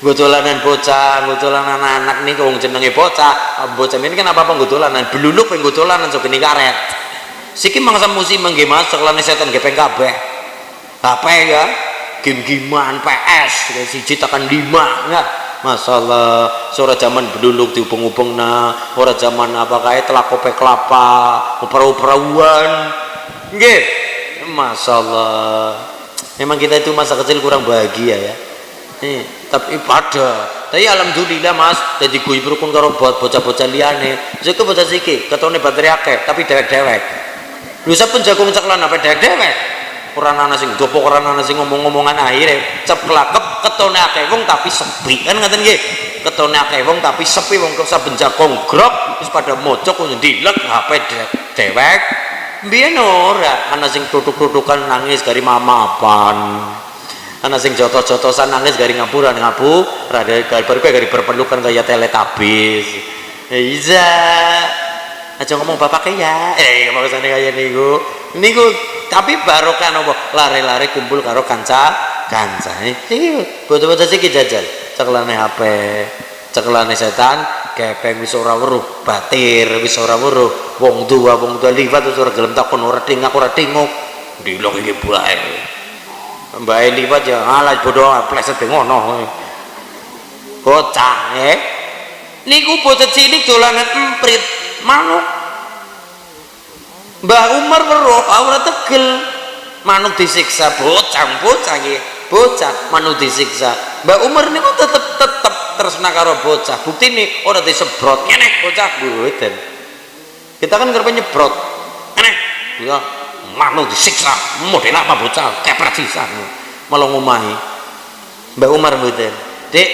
Speaker 1: Gotolanan bocah, gotolanan anak nih, wong jenenge bocah ini kan apa gotolanan, beluluk pengen gotolanan so geni karet. Siki mangsa musim nggih Mas, sekelane setan gepeng kabeh. HP ya, game-giman PS, siji tekan 5 ya. Masalah sore zaman beluluk diupeng-upengna, ora zaman apa kae telak kope kelapa, upra-uprauan. Nggih. Masalah. Memang kita itu masa kecil kurang bahagia ya. Tapi tapi alhamdulillah Mas jadi gue berukun karo bocah-bocah liane jadi bocah siki ketone baterai akeh tapi dewek-dewek lu sampun jagung ceklan apa dewek-dewek orang anak sing gopo orang anak sing ngomong-ngomongan akhirnya ceplakep ketone akeh wong tapi sepi kan ngaten nggih ketone akeh wong tapi sepi wong saben jagung grok wis pada mojok ndilek HP dewek mbiyen ora ana sing tutuk-tutukan nangis dari mamapan ana sing jotos-jotosan nangis gari ngapura rada gari berpelukan kayak teletabis iya aja ngomong bapaknya ya maksudnya kayak niku tapi barokah nopo lare-lare kumpul karo kanca iki bocah-bocah siki jajal cekelane HP cekelane setan kepeng wis ora weruh batir wis ora weruh wong tua liwat wis ora gelem takon ora tinguk dilok iki bae Mbak liwat ya alah bodoh pleset ngono bocah niku bocah cilik dolanan emprit manuk Mbah Umar weruh ora tegel manuk disiksa bocah nggih bocah manuk disiksa Mbah Umar niku tetep tresna karo bocah buktine ora disebrot ngene bocah mboten kita kan kerep nyebrot ngene ya manuk disiksa model apa bocah kepret sisan malah ngomahi Mbak Umar mboten Dik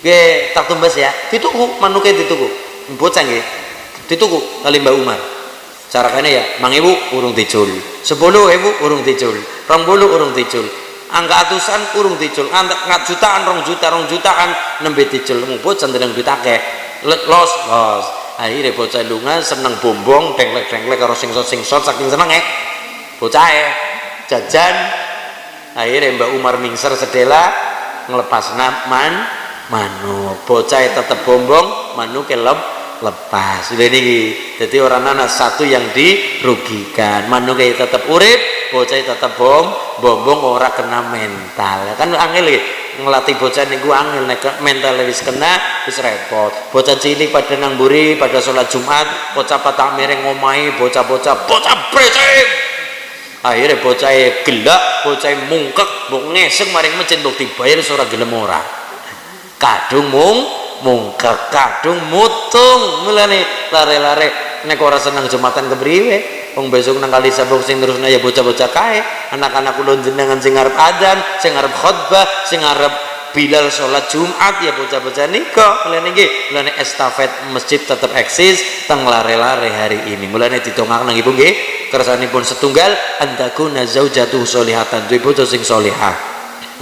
Speaker 1: nggih tak tumbas ya dituku manuke dituku bocah nggih dituku kali Mbak Umar carakane ya 5.000 urung dicul 10.000 urung dicul 20 urung dicul angka atusan urung dicul angka jutaan 2 jutaan nembe dicul bocah ndeleng duit akeh los akhirnya bocah lunga seneng bombong denglek karo sing-sot saking seneng bocah jajan akhirnya Mbak Umar mingser sedela ngelepas manuk bocah tetep bombong manuk lepas udah ini jadi orang anak satu yang dirugikan manuk tetep urip bocah tetep bombong ora kena mental kan angel ngelatih bocah niku angel nek mental wis kena wis repot bocah cilik pada nang mburi pada sholat Jumat bocah patah mereng ngomahi bocah brecek akhirnya bocah gelak bocah mungkek mbok ngeseng maring masjid mbok dibayar ora gelem ora kadung mungkek kadung mutung mulane lare-lare nek ora seneng Jumatan kepriwe wong besok nang kali sabuk sing terusna ya bocah-bocah kae anak-anak kula jenengan sing arep adzan sing arep khotbah sing arep Bilal sholat Jumat ya bocah-bocah nika mulane nggih mulane estafet masjid tetap eksis teng lare-lare hari ini mulane ditongakna nggih Bu nggih kersanipun setunggal antakuna zaujatuhu sholihatan duwe bojo sing sholihah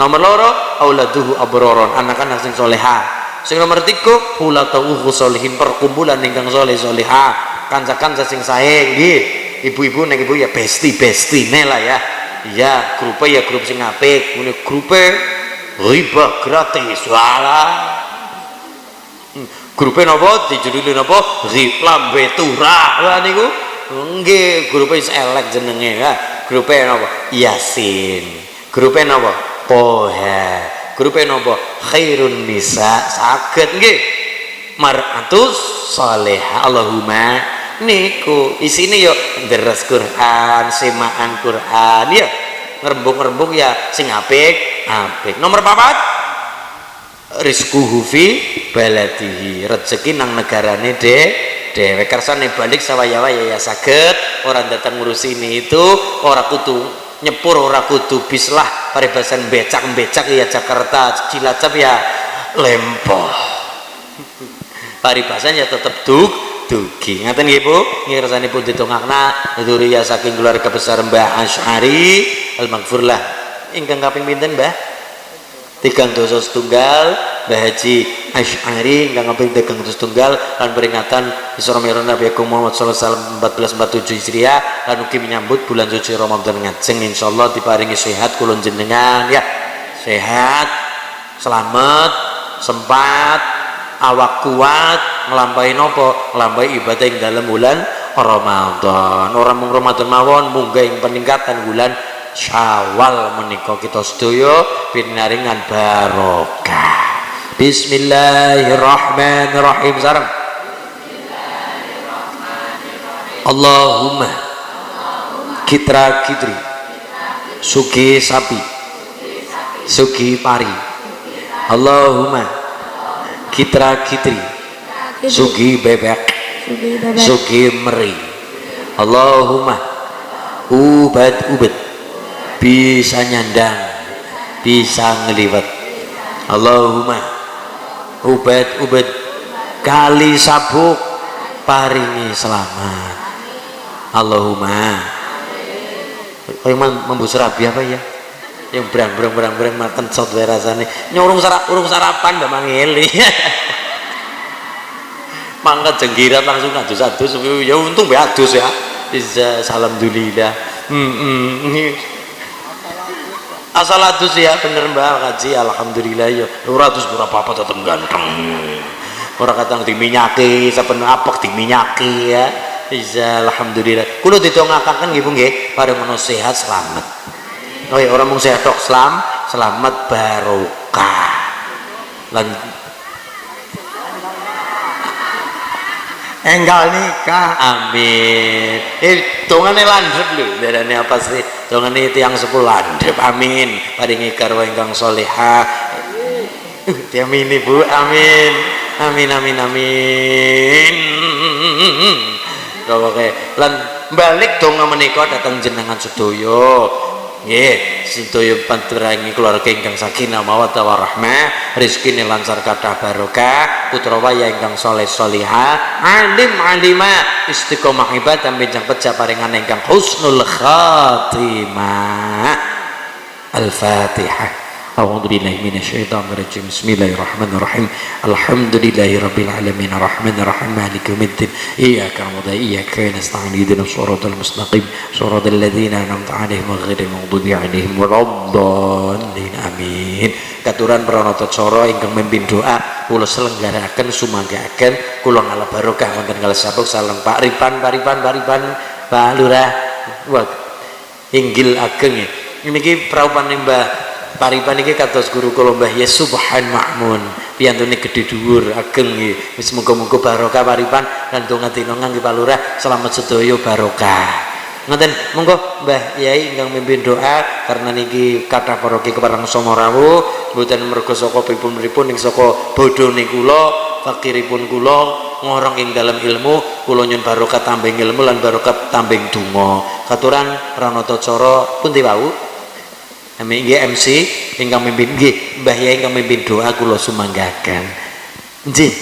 Speaker 1: nomor loro auladuhu abroron anak-anak sing sholihah sing nomor 3 hulatuhu sholihin perkumpulan ingkang sholih sholihah kanca-kanca sing sae nggih ibu-ibu nek ibu ya besti-bestine lah ya iya grupe ya grup sing apik ngene grupe riba gratis walah grupe napa dijuduli napa lambe turah wah niku nggih grupe wis elek jenenge ya grupe napa yasin grupe napa poha grupe napa khairun nisa saged nggih mar'atus salihah Allahumma niku isine yo deres Quran semaan Quran ya ngerembug-ngerembug ya sing apik nomor 4 rizquhu fi baladihi rezeki nang negarane dhewe kersane balik sawaya-waya ya saged orang datang ngurus ini itu ora kudu nyepur ora kudu bis lah paribasan becak ya Jakarta Cilacap ya lempoh paribasan ya tetep dugi ngaten nggih Bu nggih kersanipun ditongakna dzurriyyah saking keluarga besar Mbah Asy'ari al-maghfurlah ingkang kaping pinten Mbah 301 Mbah Haji Asy'ari ingkang kaping 301 lan peringatan Isra Mi'raj Nabi Muhammad sallallahu alaihi wasallam 1447 Hijriah lan ugi menyambut bulan suci Ramadan ngajeng insyaallah diparingi sehat kula jenengan ya sehat selamat sempat awak kuat nglampahi napa nglampahi ibadah ing dalam bulan Ramadan orang mung Ramadan mawon munggah ing peningkatan bulan Syawal menika kita sedaya pinaringan barokah bismillahirrahmanirrahim sareng Allahumma kitra kitri sugi sapi sugi pari Allahumma kitra kitri sugi bebek sugi meri Allahumma ubat bisa nyandang bisa ngeliwat Allahumma ubat kali sabuk paringi selamat Allahumma yang membu serabi apa ya yang berang makan sot rasane urung sarapan Mbak Mangeli mangkat jenggirat langsung adus ya untung be adus ya izza alhamdulillah asal adus ya bener Mbak kaji alhamdulillah ya ora adus berapa tetep ganteng ora katang diminyaki saben apek diminyaki ya izza alhamdulillah kula ditongakaken nggih Bu nggih pareng menawa sehat selamat oh ya orang mung sehat tok selamat barokah lan enggal nikah amin dongane landhep lho darane apa sih dongane tiyang sepuh landhep amin paringi garwa ingkang salehah diamini Bu amin oke lan balik donga menika dateng jenengan sedaya nggih sedaya panjenengan keluarga ingkang sakinah mawaddah warahmah rezekine lancar kathah barokah putra waya ingkang saleh salihah alim alima istiqomah ibadah benjang pejah paringan ingkang husnul khatimah al-fatihah a'udzubillahi minasyaitonirrajim bismillahirrahmanirrahim alhamdulillahirabbil alamin arrahmanir rahim maliki yaumiddin iyyaka na'budu wa iyyaka nasta'in ihdinas siratal mustaqim siratal ladzina an'amta 'alaihim ghairil maghdubi 'alaihim waladdallin amin katuran pranata cara ingkang mimpin doa kula selenggaraken sumanggaken kula ngalih barokah wonten kalih sabuk salam Pak Ripan Pak Lurah wah inggil ageng niki praupane Mbah Paripan iki kados guru kula Mbah Yes Subhan Makmun piyantune gedhe dhuwur ageng nggih wis muga-muga barokah paripan lan donga dina nggih Pak Lurah selamat sedaya barokah ngoten monggo Mbah Yai ingkang mimpin doa karena niki kathah paroki kepareng sama rawuh mboten mergo saka pripun-pripun ing saka bodhone kula fakiripun kula ngorong ing dalam ilmu kula nyun barokah tambeng ilmu lan barokah tambeng donga katuran pranata cara pundi wau Nggih MC ingkang mimpin nggih Mbah Yai ingkang mimpin doa kula sumanggakan. Nggih.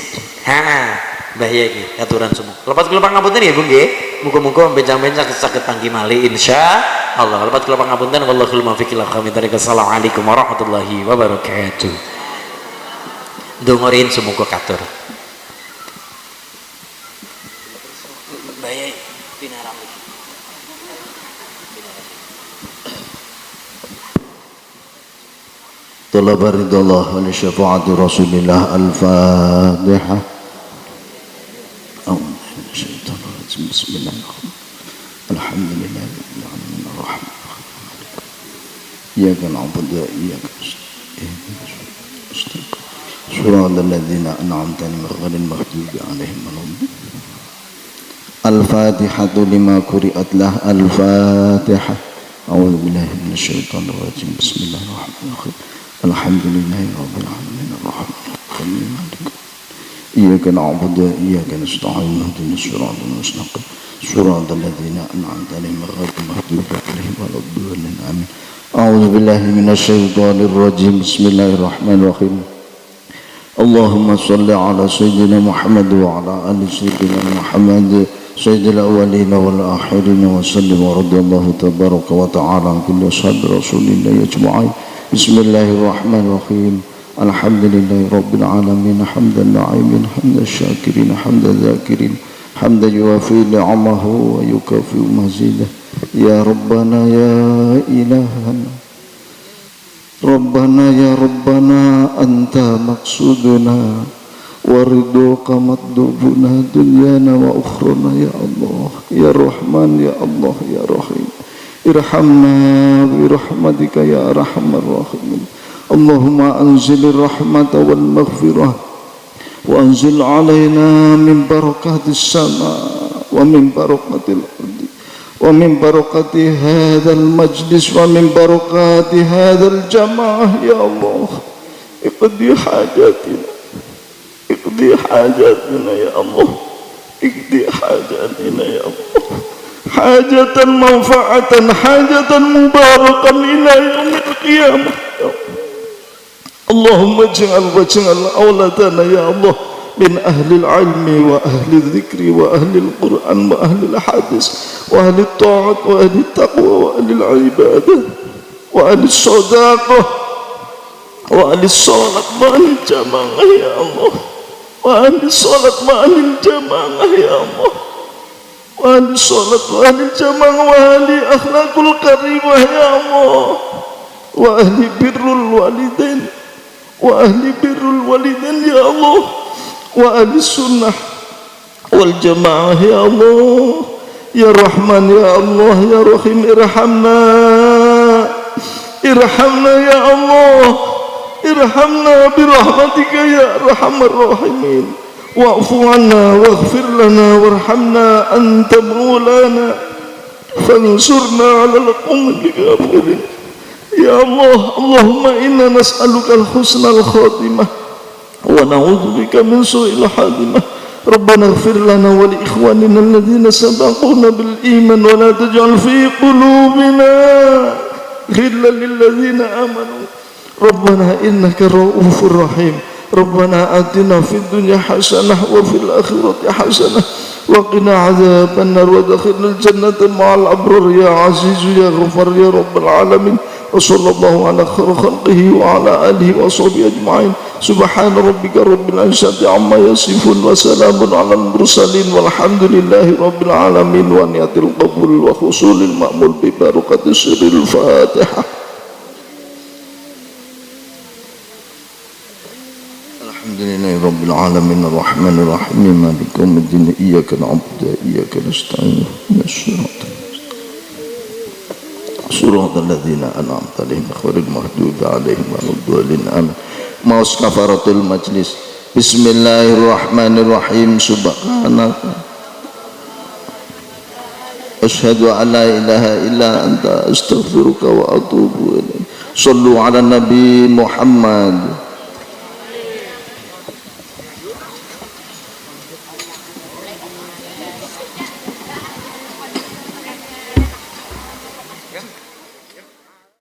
Speaker 1: Mbah Yai nggih aturan semua. Lepas kula pangapunten ya Bu nggih. Muga-muga bencang-bencang saged panggi malih insyaallah. Lepas kula pangapunten wallahul muwaffiq ila aqwamit thoriq. Assalamualaikum warahmatullahi wabarakatuh. Dongorin semoga katur. Mbah Yai pinaram.
Speaker 4: طلب رضا الله ولشفاعة رسول الله الفاتحة. بسم الله الحمد لله رب العالمين الرحمن الرحيم إياك نعبد وإياك نستعين صراط الذين أنعمت عليهم غير المغضوب عليهم ولا الضالين. الفاتحة لما قرئت له الفاتحة. أعوذ بالله من الشيطان الرجيم بسم الله الرحمن الرحيم الحمد لله رب العالمين الرحمن الرحيم مالك إياك نعبد وإياك نستعين اهدنا الصراط المستقيم صراط الذين أنعمت عليهم غير المغضوب عليهم ولا الضالين آمين. أعوذ بالله من الشيطان الرجيم بسم الله الرحمن الرحيم اللهم صل على سيدنا محمد وعلى آل سيدنا محمد سيد الأولين والآخرين وسلم ورضي الله تبارك وتعالى عن كل أصحاب رسول الله أجمعين. بسم الله الرحمن الرحيم الحمد لله رب العالمين حمد الناعمين حمد الشاكرين حمد الذاكرين حمدا يوافي نعمه ويكافئ مزيده. يا ربنا يا إلهنا ربنا يا ربنا أنت مقصودنا ورضوك مطلوبنا دنيانا وأخرنا يا الله يا رحمن يا الله يا رحيم ارحمنا برحمتك يا أرحم الراحمين. اللهم أنزل الرحمة والمغفرة وأنزل علينا من بركات السماء ومن بركات الأرض ومن بركات هذا المجلس ومن بركات هذا الجماعة يا الله. اقضي حاجاتنا اقضي حاجاتنا يا الله اقضي حاجاتنا يا الله حاجة منفعة حاجة مباركة إلى يوم القيامة. اللهم واجعل أولادنا يا الله من أهل العلم وأهل الذكر وأهل القرآن وأهل الحديث وأهل الطاعة وأهل التقوى وأهل العبادة وأهل الصداقة وأهل الصلاة مع الجماعة يا الله وأهل الصلاة مع الجماعة يا الله وأهل الصلاة وأهل الجماعة وأهل أخلاق الكريمة يا الله وأهل بر الوالدين وأهل بر الوالدين يا الله وأهل السنة والجماعة يا الله يا رحمن يا الله يا رحيم ارحمنا ارحمنا يا الله ارحمنا برحمتك يا أرحم الراحمين واعف عنا واغفر لنا وارحمنا أنت مولانا فانصرنا على القوم الكافرين يا الله. اللهم إنا نسألك الحسن الخاتمة ونعوذ بك من سوء الخاتمة. ربنا اغفر لنا ولإخواننا الذين سبقونا بالإيمان ولا تجعل في قلوبنا غلا للذين آمنوا ربنا إنك رؤوف رحيم. ربنا آتنا في الدنيا حسنة وفي الآخرة حسنة وقنا عذاب النار وادخلنا الجنة مع الأبرار يا عزيز يا غفار يا رب العالمين. وصلى الله على خير خلقه وعلى آله وصحبه أجمعين. سبحان ربك رب العزة عما يصفون وسلام على المرسلين والحمد لله رب العالمين ونية القبول وحصول المأمول ببركة سر الفاتحة. الحمد لله رب العالمين الرحمن الرحيم مالك يوم الدين إياك نعبد وإياك نستعين صراط الذين أنعمت عليهم غير المغضوب عليهم ولا الضالين آمين. Maus kafaratul majlis. Bismillahirrahmanirrahim. Subhanaka asyhadu an la ilaha illa anta astaghfiruka wa atubu ilaik. Sallu ala Nabi Muhammad